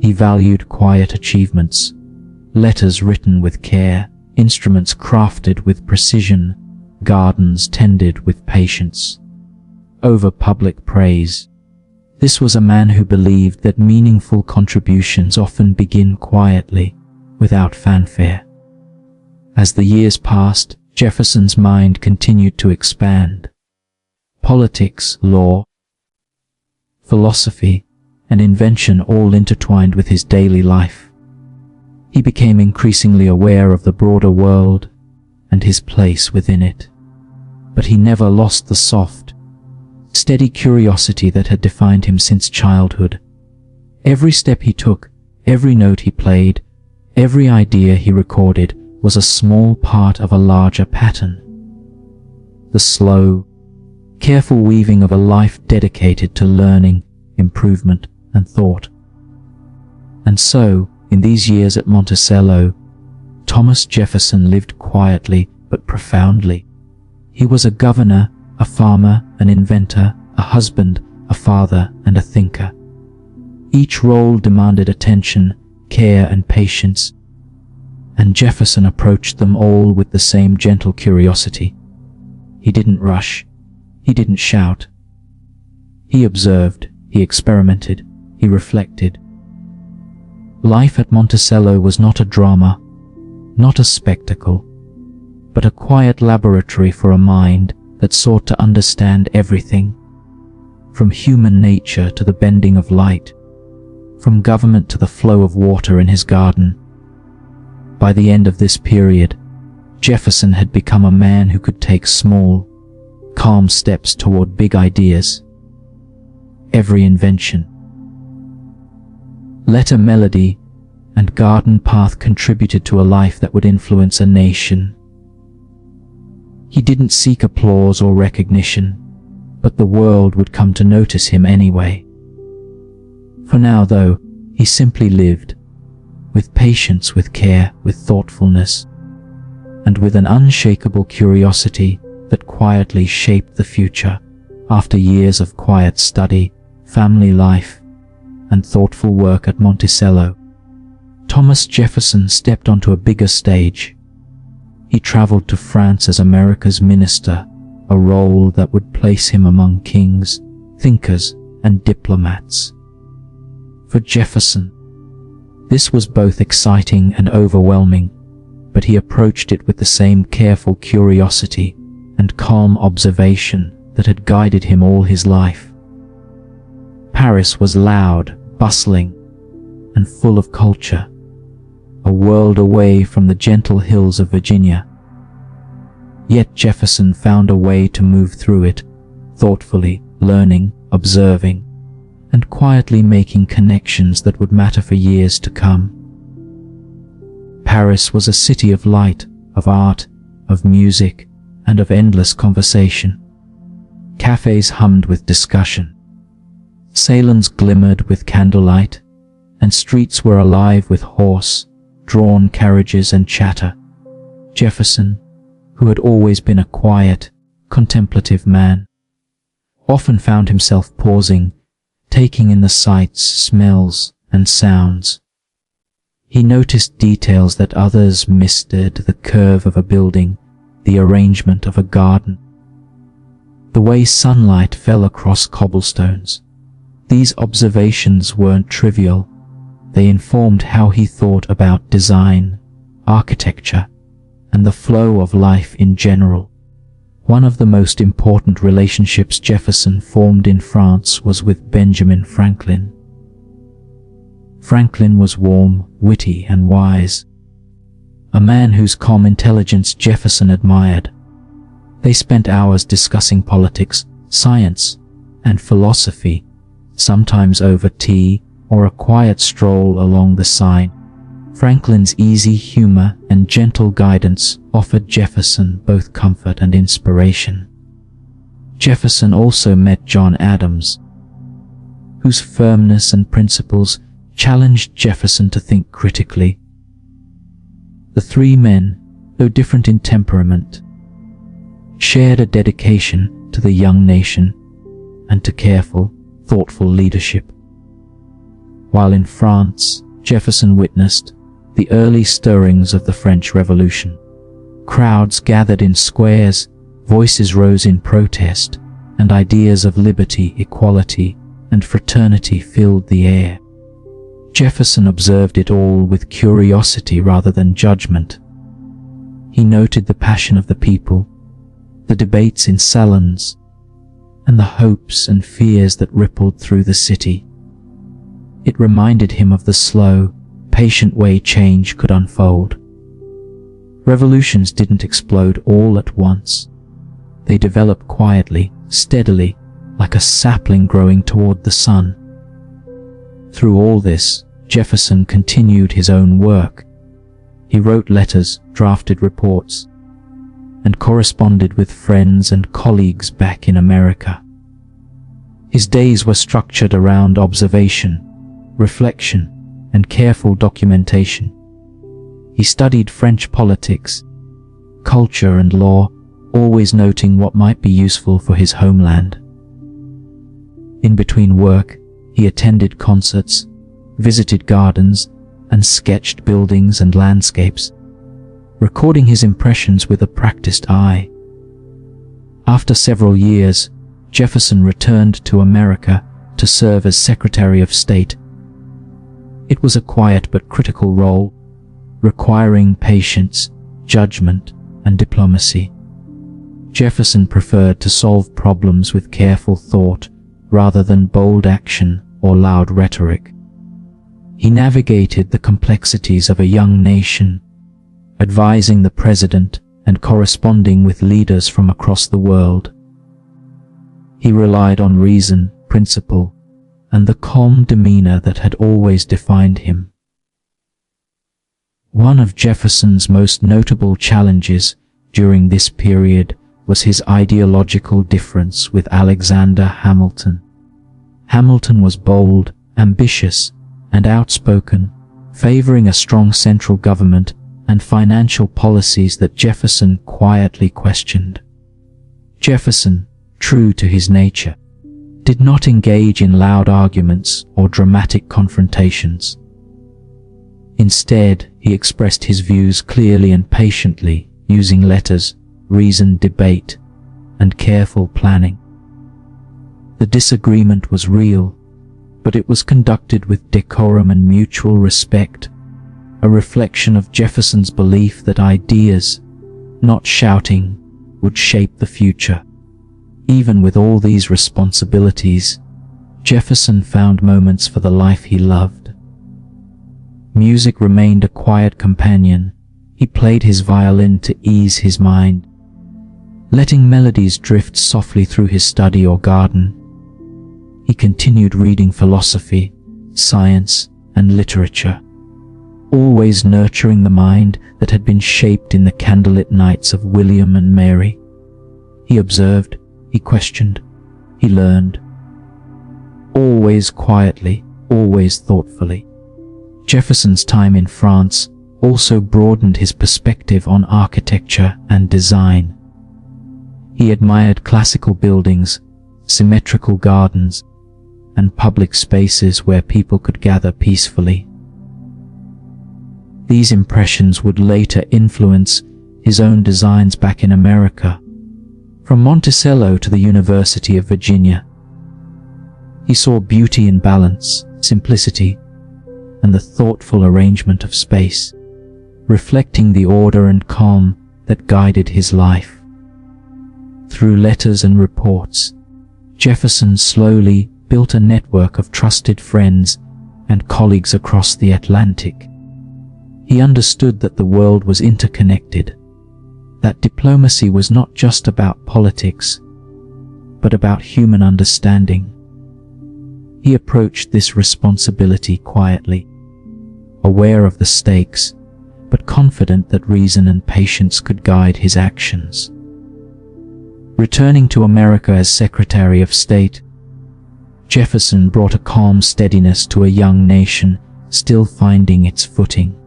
He valued quiet achievements, letters written with care, instruments crafted with precision, gardens tended with patience, over public praise. This was a man who believed that meaningful contributions often begin quietly, without fanfare. As the years passed, Jefferson's mind continued to expand. Politics, law, philosophy, and invention all intertwined with his daily life. He became increasingly aware of the broader world and his place within it. But he never lost the soft, steady curiosity that had defined him since childhood. Every step he took, every note he played, every idea he recorded was a small part of a larger pattern. The slow, careful weaving of a life dedicated to learning, improvement, and thought. And so, in these years at Monticello, Thomas Jefferson lived quietly but profoundly. He was a governor, a farmer, an inventor, a husband, a father, and a thinker. Each role demanded attention, care, and patience, and Jefferson approached them all with the same gentle curiosity. He didn't rush. He didn't shout. He observed, he experimented, he reflected. Life at Monticello was not a drama, not a spectacle, but a quiet laboratory for a mind that sought to understand everything, from human nature to the bending of light, from government to the flow of water in his garden. By the end of this period, Jefferson had become a man who could take small, calm steps toward big ideas. Every invention, letter melody, and garden path contributed to a life that would influence a nation. He didn't seek applause or recognition, but the world would come to notice him anyway. For now, though, he simply lived, with patience, with care, with thoughtfulness, and with an unshakable curiosity that quietly shaped the future after years of quiet study, family life, and thoughtful work at Monticello. Thomas Jefferson stepped onto a bigger stage. He traveled to France as America's minister, a role that would place him among kings, thinkers, and diplomats. For Jefferson, this was both exciting and overwhelming, but he approached it with the same careful curiosity and calm observation that had guided him all his life. Paris was loud, bustling, and full of culture, a world away from the gentle hills of Virginia. Yet Jefferson found a way to move through it, thoughtfully, learning, observing, and quietly making connections that would matter for years to come. Paris was a city of light, of art, of music, and of endless conversation. Cafes hummed with discussion. Salons glimmered with candlelight, and streets were alive with horse-drawn carriages and chatter. Jefferson, who had always been a quiet, contemplative man, often found himself pausing, taking in the sights, smells, and sounds. He noticed details that others missed: the curve of a building, the arrangement of a garden, the way sunlight fell across cobblestones. These observations weren't trivial. They informed how he thought about design, architecture, and the flow of life in general. One of the most important relationships Jefferson formed in France was with Benjamin Franklin. Franklin was warm, witty, and wise, a man whose calm intelligence Jefferson admired. They spent hours discussing politics, science, and philosophy, sometimes over tea or a quiet stroll along the Seine. Franklin's easy humor and gentle guidance offered Jefferson both comfort and inspiration. Jefferson also met John Adams, whose firmness and principles challenged Jefferson to think critically. The three men, though different in temperament, shared a dedication to the young nation and to careful, thoughtful leadership. While in France, Jefferson witnessed the early stirrings of the French Revolution. Crowds gathered in squares, voices rose in protest, and ideas of liberty, equality, and fraternity filled the air. Jefferson observed it all with curiosity rather than judgment. He noted the passion of the people, the debates in salons, and the hopes and fears that rippled through the city. It reminded him of the slow, patient way change could unfold. Revolutions didn't explode all at once. They developed quietly, steadily, like a sapling growing toward the sun. Through all this, Jefferson continued his own work. He wrote letters, drafted reports, and corresponded with friends and colleagues back in America. His days were structured around observation, reflection, and careful documentation. He studied French politics, culture, and law, always noting what might be useful for his homeland. In between work, he attended concerts, visited gardens, and sketched buildings and landscapes, recording his impressions with a practiced eye. After several years, Jefferson returned to America to serve as Secretary of State. It was a quiet but critical role, requiring patience, judgment, and diplomacy. Jefferson preferred to solve problems with careful thought rather than bold action or loud rhetoric. He navigated the complexities of a young nation, advising the president and corresponding with leaders from across the world. He relied on reason, principle, and the calm demeanor that had always defined him. One of Jefferson's most notable challenges during this period was his ideological difference with Alexander Hamilton. Hamilton was bold, ambitious, and outspoken, favoring a strong central government and financial policies that Jefferson quietly questioned. Jefferson, true to his nature, did not engage in loud arguments or dramatic confrontations. Instead, he expressed his views clearly and patiently, using letters, reasoned debate, and careful planning. The disagreement was real, but it was conducted with decorum and mutual respect, a reflection of Jefferson's belief that ideas, not shouting, would shape the future. Even with all these responsibilities, Jefferson found moments for the life he loved. Music remained a quiet companion. He played his violin to ease his mind, letting melodies drift softly through his study or garden. He continued reading philosophy, science, and literature, always nurturing the mind that had been shaped in the candlelit nights of William and Mary. He observed, he questioned, he learned. Always quietly, always thoughtfully. Jefferson's time in France also broadened his perspective on architecture and design. He admired classical buildings, symmetrical gardens, and public spaces where people could gather peacefully. These impressions would later influence his own designs back in America, from Monticello to the University of Virginia. He saw beauty in balance, simplicity, and the thoughtful arrangement of space, reflecting the order and calm that guided his life. Through letters and reports, Jefferson slowly built a network of trusted friends and colleagues across the Atlantic. He understood that the world was interconnected, that diplomacy was not just about politics, but about human understanding. He approached this responsibility quietly, aware of the stakes, but confident that reason and patience could guide his actions. Returning to America as Secretary of State, Jefferson brought a calm steadiness to a young nation still finding its footing.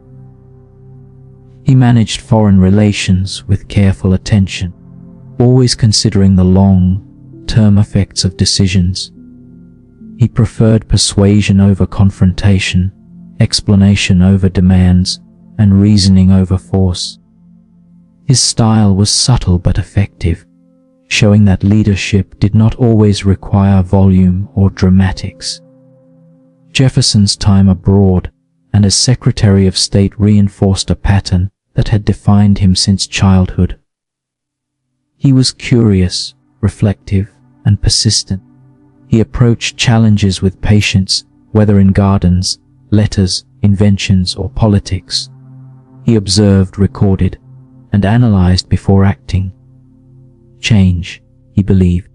He managed foreign relations with careful attention, always considering the long-term effects of decisions. He preferred persuasion over confrontation, explanation over demands, and reasoning over force. His style was subtle but effective, showing that leadership did not always require volume or dramatics. Jefferson's time abroad and as Secretary of State reinforced a pattern that had defined him since childhood. He was curious, reflective, and persistent. He approached challenges with patience, whether in gardens, letters, inventions, or politics. He observed, recorded, and analyzed before acting. Change, he believed,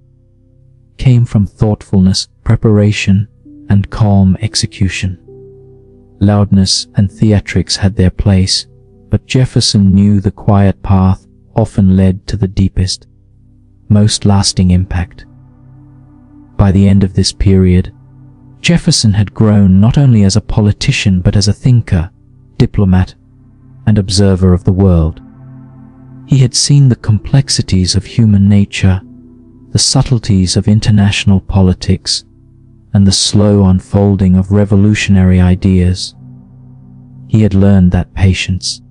came from thoughtfulness, preparation, and calm execution. Loudness and theatrics had their place, but Jefferson knew the quiet path often led to the deepest, most lasting impact. By the end of this period, Jefferson had grown not only as a politician but as a thinker, diplomat, and observer of the world. He had seen the complexities of human nature, the subtleties of international politics, and the slow unfolding of revolutionary ideas. He had learned that patience,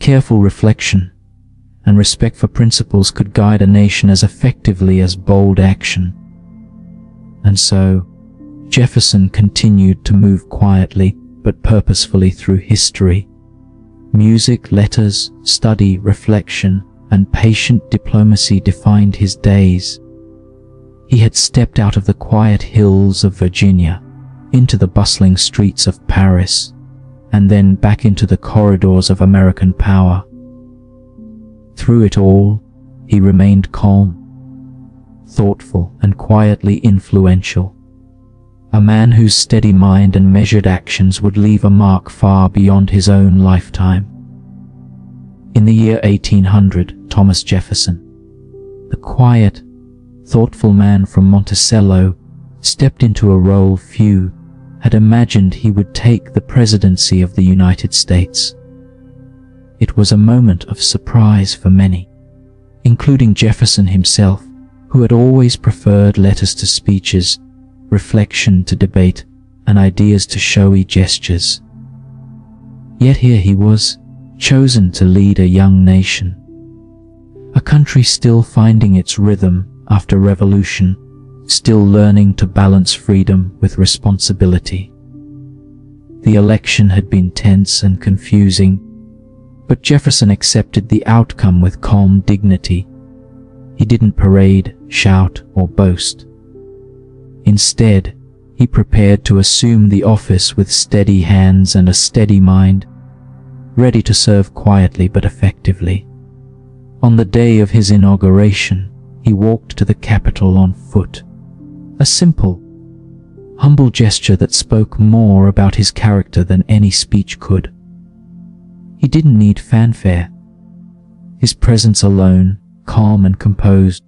careful reflection, and respect for principles could guide a nation as effectively as bold action. And so, Jefferson continued to move quietly but purposefully through history. Music, letters, study, reflection, and patient diplomacy defined his days. He had stepped out of the quiet hills of Virginia, into the bustling streets of Paris, and then back into the corridors of American power. Through it all, he remained calm, thoughtful, and quietly influential. A man whose steady mind and measured actions would leave a mark far beyond his own lifetime. In the year 1800, Thomas Jefferson, the quiet, thoughtful man from Monticello, stepped into a role few had imagined he would take the presidency of the United States. It was a moment of surprise for many, including Jefferson himself, who had always preferred letters to speeches, reflection to debate, and ideas to showy gestures. Yet here he was, chosen to lead a young nation, a country still finding its rhythm after revolution, still learning to balance freedom with responsibility. The election had been tense and confusing, but Jefferson accepted the outcome with calm dignity. He didn't parade, shout, or boast. Instead, he prepared to assume the office with steady hands and a steady mind, ready to serve quietly but effectively. On the day of his inauguration, he walked to the Capitol on foot, a simple, humble gesture that spoke more about his character than any speech could. He didn't need fanfare. His presence alone, calm and composed,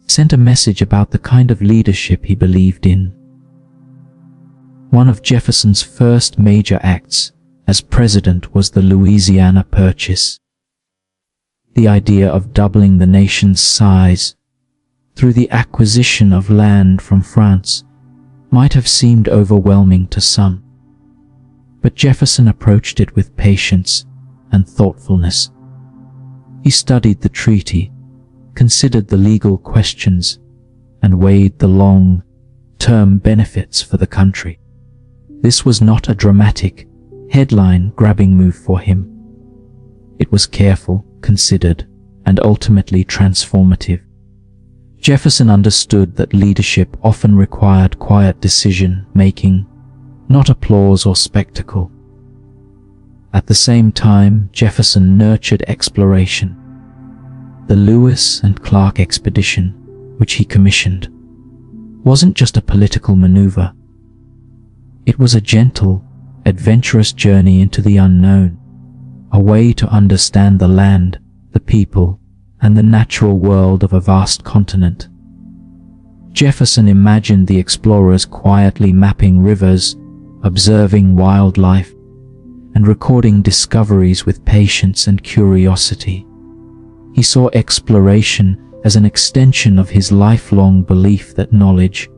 sent a message about the kind of leadership he believed in. One of Jefferson's first major acts as president was the Louisiana Purchase. The idea of doubling the nation's size through the acquisition of land from France might have seemed overwhelming to some, but Jefferson approached it with patience and thoughtfulness. He studied the treaty, considered the legal questions, and weighed the long-term benefits for the country. This was not a dramatic, headline-grabbing move for him. It was careful, considered, and ultimately transformative. Jefferson understood that leadership often required quiet decision-making, not applause or spectacle. At the same time, Jefferson nurtured exploration. The Lewis and Clark expedition, which he commissioned, wasn't just a political maneuver. It was a gentle, adventurous journey into the unknown, a way to understand the land, the people, and the natural world of a vast continent. Jefferson imagined the explorers quietly mapping rivers, observing wildlife, and recording discoveries with patience and curiosity. He saw exploration as an extension of his lifelong belief that knowledge,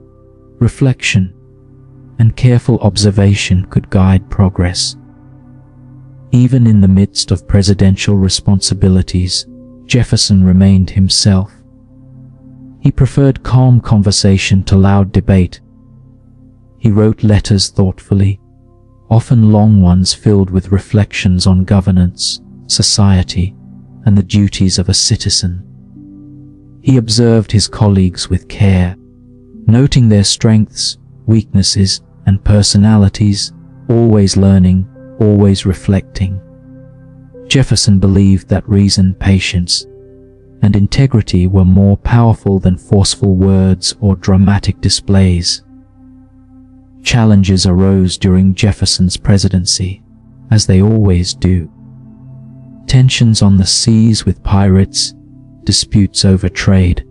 reflection, and careful observation could guide progress. Even in the midst of presidential responsibilities, Jefferson remained himself. He preferred calm conversation to loud debate. He wrote letters thoughtfully, often long ones filled with reflections on governance, society, and the duties of a citizen. He observed his colleagues with care, noting their strengths, weaknesses, and personalities, always learning, always reflecting. Jefferson believed that reason, patience, and integrity were more powerful than forceful words or dramatic displays. Challenges arose during Jefferson's presidency, as they always do. Tensions on the seas with pirates, disputes over trade,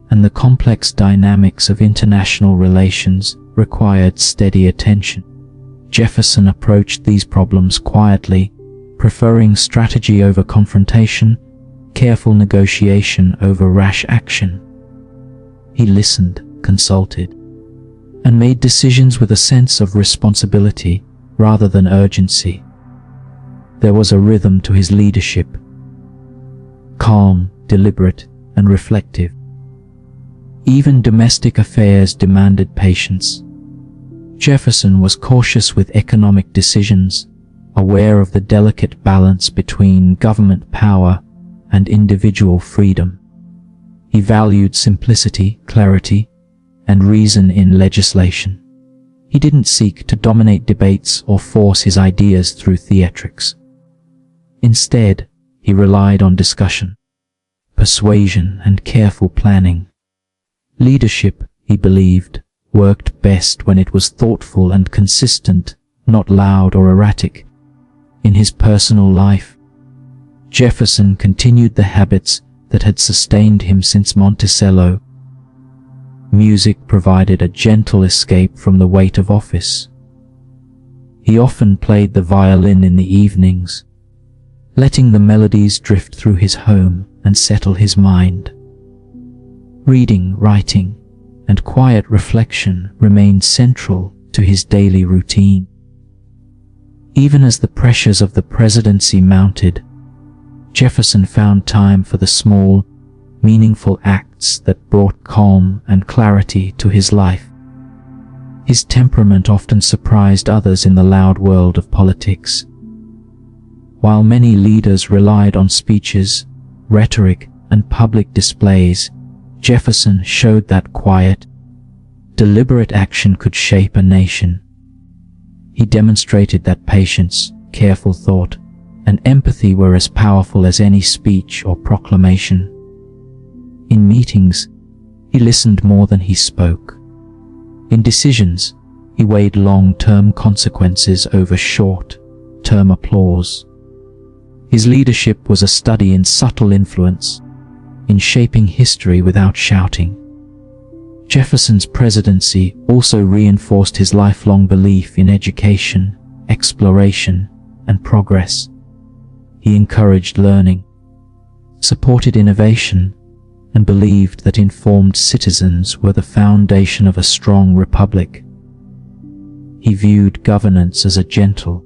and the complex dynamics of international relations required steady attention. Jefferson approached these problems quietly, preferring strategy over confrontation, careful negotiation over rash action. He listened, consulted, and made decisions with a sense of responsibility rather than urgency. There was a rhythm to his leadership, calm, deliberate, and reflective. Even domestic affairs demanded patience. Jefferson was cautious with economic decisions, aware of the delicate balance between government power and individual freedom. He valued simplicity, clarity, and reason in legislation. He didn't seek to dominate debates or force his ideas through theatrics. Instead, he relied on discussion, persuasion, and careful planning. Leadership, he believed, worked best when it was thoughtful and consistent, not loud or erratic. In his personal life, Jefferson continued the habits that had sustained him since Monticello. Music provided a gentle escape from the weight of office. He often played the violin in the evenings, letting the melodies drift through his home and settle his mind. Reading, writing, and quiet reflection remained central to his daily routine. Even as the pressures of the presidency mounted, Jefferson found time for the small, meaningful acts that brought calm and clarity to his life. His temperament often surprised others in the loud world of politics. While many leaders relied on speeches, rhetoric, and public displays, Jefferson showed that quiet, deliberate action could shape a nation. He demonstrated that patience, careful thought, and empathy were as powerful as any speech or proclamation. In meetings, he listened more than he spoke. In decisions, he weighed long-term consequences over short-term applause. His leadership was a study in subtle influence, in shaping history without shouting. Jefferson's presidency also reinforced his lifelong belief in education, exploration, and progress. He encouraged learning, supported innovation, and believed that informed citizens were the foundation of a strong republic. He viewed governance as a gentle,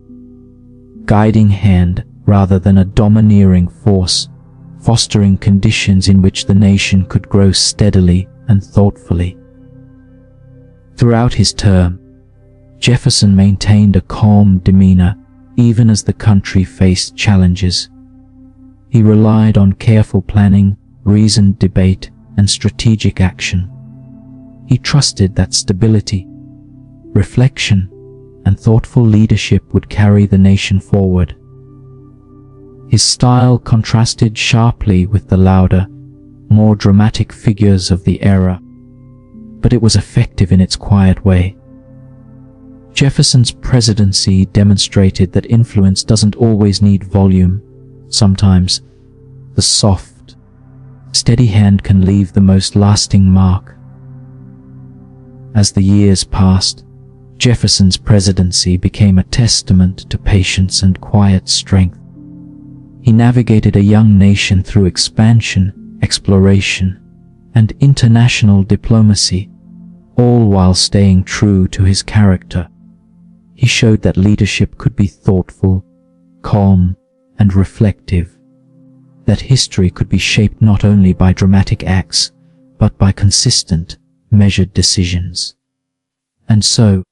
guiding hand rather than a domineering force, fostering conditions in which the nation could grow steadily and thoughtfully. Throughout his term, Jefferson maintained a calm demeanor even as the country faced challenges. He relied on careful planning, reasoned debate, and strategic action. He trusted that stability, reflection, and thoughtful leadership would carry the nation forward. His style contrasted sharply with the louder, more dramatic figures of the era, but it was effective in its quiet way. Jefferson's presidency demonstrated that influence doesn't always need volume. Sometimes, the soft, steady hand can leave the most lasting mark. As the years passed, Jefferson's presidency became a testament to patience and quiet strength. He navigated a young nation through expansion, exploration, and international diplomacy, all while staying true to his character. He showed that leadership could be thoughtful, calm, and reflective, that history could be shaped not only by dramatic acts, but by consistent, measured decisions. And so,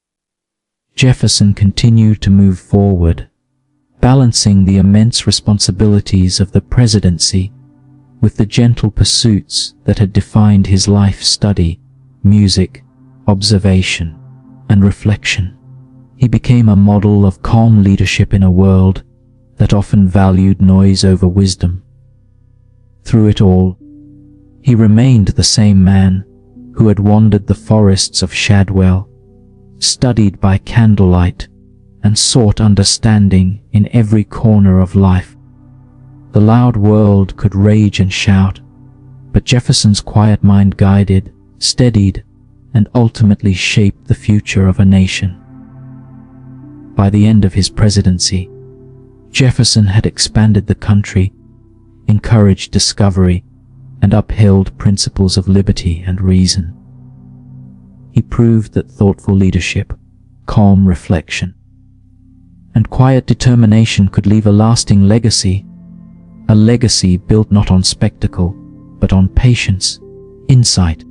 Jefferson continued to move forward, balancing the immense responsibilities of the presidency with the gentle pursuits that had defined his life: study, music, observation, and reflection. He became a model of calm leadership in a world that often valued noise over wisdom. Through it all, he remained the same man who had wandered the forests of Shadwell, studied by candlelight, and sought understanding in every corner of life. The loud world could rage and shout, but Jefferson's quiet mind guided, steadied, and ultimately shaped the future of a nation. By the end of his presidency, Jefferson had expanded the country, encouraged discovery, and upheld principles of liberty and reason. He proved that thoughtful leadership, calm reflection, and quiet determination could leave a lasting legacy, a legacy built not on spectacle, but on patience, insight,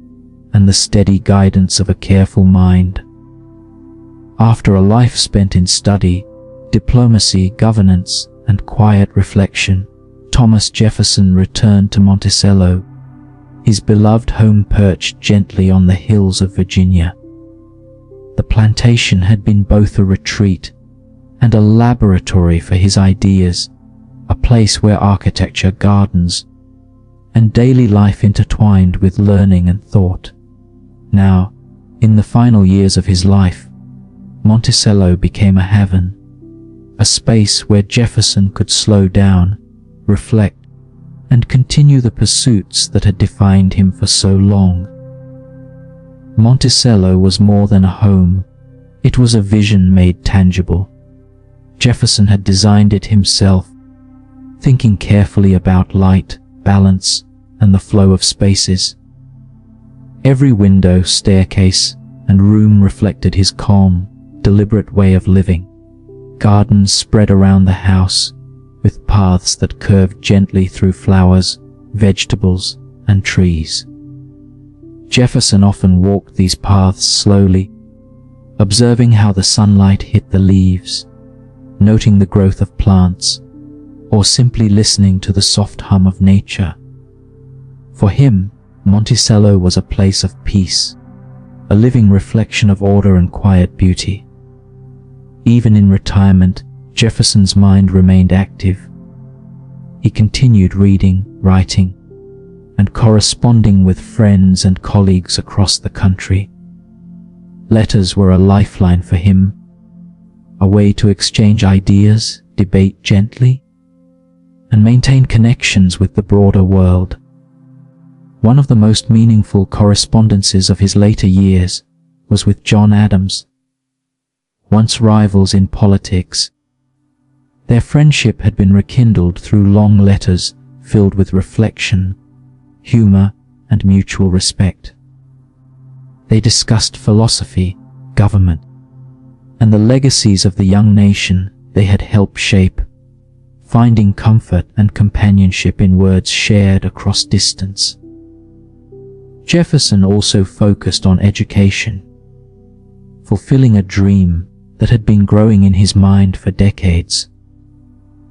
and the steady guidance of a careful mind. After a life spent in study, diplomacy, governance, and quiet reflection, Thomas Jefferson returned to Monticello, his beloved home perched gently on the hills of Virginia. The plantation had been both a retreat and a laboratory for his ideas, a place where architecture, gardens, and daily life intertwined with learning and thought. Now, in the final years of his life, Monticello became a heaven, a space where Jefferson could slow down, reflect, and continue the pursuits that had defined him for so long. Monticello was more than a home, it was a vision made tangible. Jefferson had designed it himself, thinking carefully about light, balance, and the flow of spaces. Every window, staircase, and room reflected his calm, deliberate way of living. Gardens spread around the house, with paths that curved gently through flowers, vegetables, and trees. Jefferson often walked these paths slowly, observing how the sunlight hit the leaves, noting the growth of plants, or simply listening to the soft hum of nature. For him, Monticello was a place of peace, a living reflection of order and quiet beauty. Even in retirement, Jefferson's mind remained active. He continued reading, writing, and corresponding with friends and colleagues across the country. Letters were a lifeline for him, a way to exchange ideas, debate gently, and maintain connections with the broader world. One of the most meaningful correspondences of his later years was with John Adams. Once rivals in politics, their friendship had been rekindled through long letters filled with reflection, humor, and mutual respect. They discussed philosophy, government, and the legacies of the young nation they had helped shape, finding comfort and companionship in words shared across distance. Jefferson also focused on education, fulfilling a dream that had been growing in his mind for decades.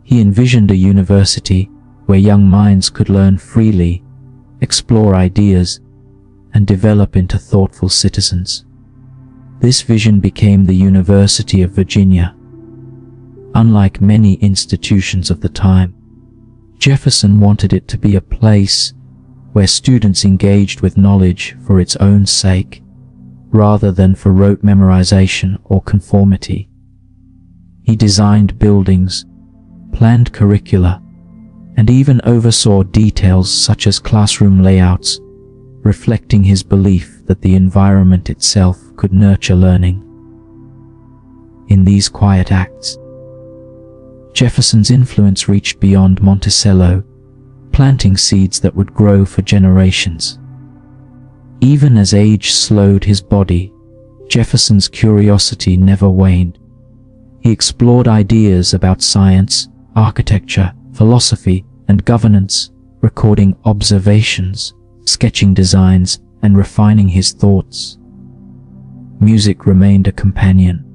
He envisioned a university where young minds could learn freely, explore ideas, and develop into thoughtful citizens. This vision became the University of Virginia. Unlike many institutions of the time, Jefferson wanted it to be a place where students engaged with knowledge for its own sake, rather than for rote memorization or conformity. He designed buildings, planned curricula, and even oversaw details such as classroom layouts, reflecting his belief that the environment itself could nurture learning. In these quiet acts, Jefferson's influence reached beyond Monticello, planting seeds that would grow for generations. Even as age slowed his body, Jefferson's curiosity never waned. He explored ideas about science, architecture, philosophy, and governance, recording observations, sketching designs, and refining his thoughts. Music remained a companion,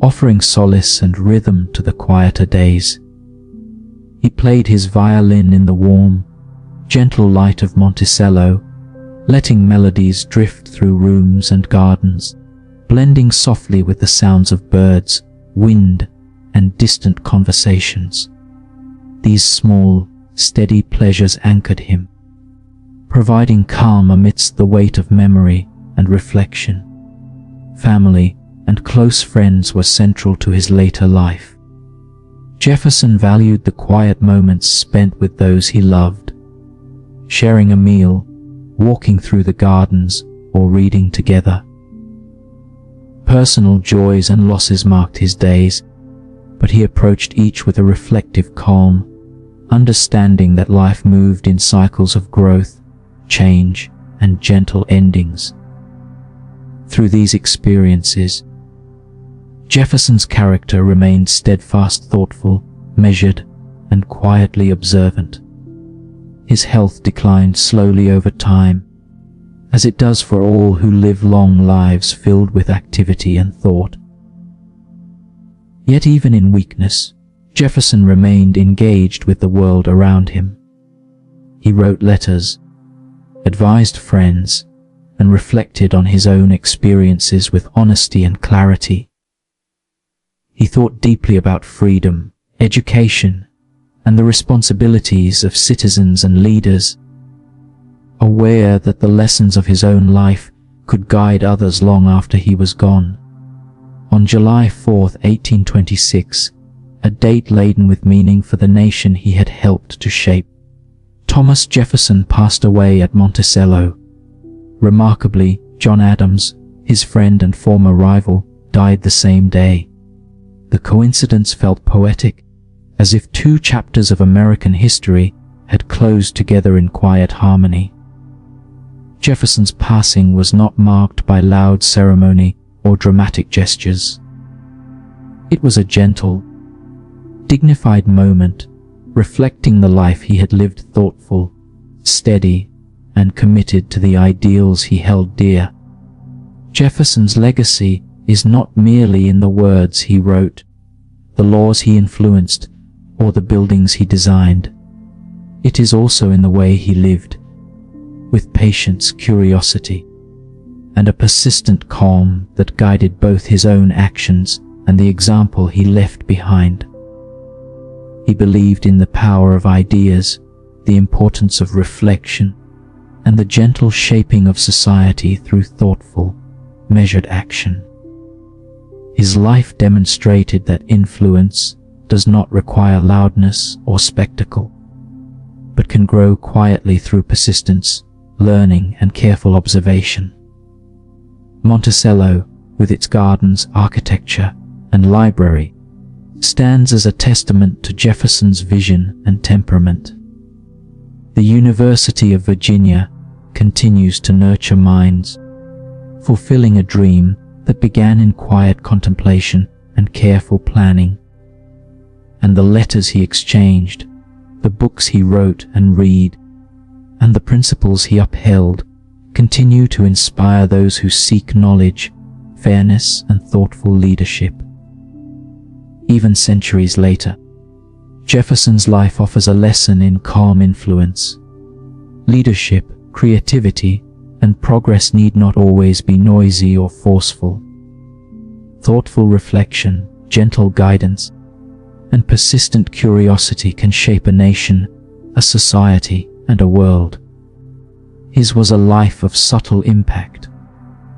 offering solace and rhythm to the quieter days. He played his violin in the warm, gentle light of Monticello, letting melodies drift through rooms and gardens, blending softly with the sounds of birds, wind, and distant conversations. These small, steady pleasures anchored him, providing calm amidst the weight of memory and reflection. Family and close friends were central to his later life. Jefferson valued the quiet moments spent with those he loved, sharing a meal, walking through the gardens, or reading together. Personal joys and losses marked his days, but he approached each with a reflective calm, understanding that life moved in cycles of growth, change, and gentle endings. Through these experiences, Jefferson's character remained steadfast, thoughtful, measured, and quietly observant. His health declined slowly over time, as it does for all who live long lives filled with activity and thought. Yet even in weakness, Jefferson remained engaged with the world around him. He wrote letters, advised friends, and reflected on his own experiences with honesty and clarity. He thought deeply about freedom, education, and the responsibilities of citizens and leaders, aware that the lessons of his own life could guide others long after he was gone. On July 4, 1826, a date laden with meaning for the nation he had helped to shape, Thomas Jefferson passed away at Monticello. Remarkably, John Adams, his friend and former rival, died the same day. The coincidence felt poetic, as if two chapters of American history had closed together in quiet harmony. Jefferson's passing was not marked by loud ceremony or dramatic gestures. It was a gentle, dignified moment, reflecting the life he had lived, thoughtful, steady, and committed to the ideals he held dear. Jefferson's legacy is not merely in the words he wrote, the laws he influenced, or the buildings he designed. It is also in the way he lived, with patience, curiosity, and a persistent calm that guided both his own actions and the example he left behind. He believed in the power of ideas, the importance of reflection, and the gentle shaping of society through thoughtful, measured action. His life demonstrated that influence does not require loudness or spectacle, but can grow quietly through persistence, learning, and careful observation. Monticello, with its gardens, architecture, and library, stands as a testament to Jefferson's vision and temperament. The University of Virginia continues to nurture minds, fulfilling a dream that began in quiet contemplation and careful planning. And the letters he exchanged, the books he wrote and read, and the principles he upheld continue to inspire those who seek knowledge, fairness, and thoughtful leadership. Even centuries later, Jefferson's life offers a lesson in calm influence. Leadership, creativity, and progress need not always be noisy or forceful. Thoughtful reflection, gentle guidance, and persistent curiosity can shape a nation, a society, and a world. His was a life of subtle impact,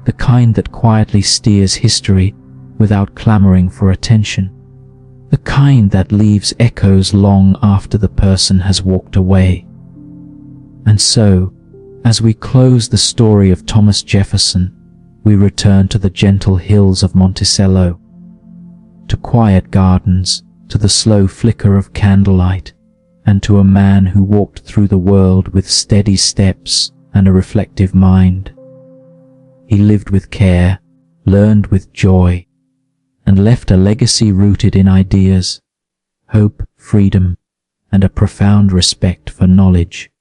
the kind that quietly steers history without clamoring for attention, the kind that leaves echoes long after the person has walked away. And so, as we close the story of Thomas Jefferson, we return to the gentle hills of Monticello, to quiet gardens, to the slow flicker of candlelight, and to a man who walked through the world with steady steps and a reflective mind. He lived with care, learned with joy, and left a legacy rooted in ideas, hope, freedom, and a profound respect for knowledge.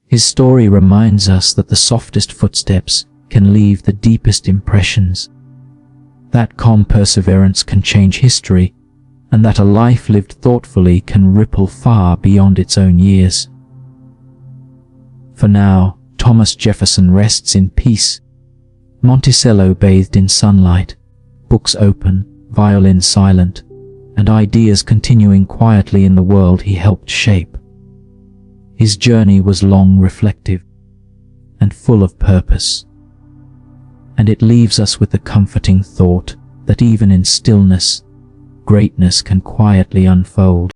His story reminds us that the softest footsteps can leave the deepest impressions, that calm perseverance can change history, and that a life lived thoughtfully can ripple far beyond its own years. For now, Thomas Jefferson rests in peace, Monticello bathed in sunlight, books open, violin silent, and ideas continuing quietly in the world he helped shape. His journey was long, reflective, and full of purpose, and it leaves us with the comforting thought that even in stillness, greatness can quietly unfold.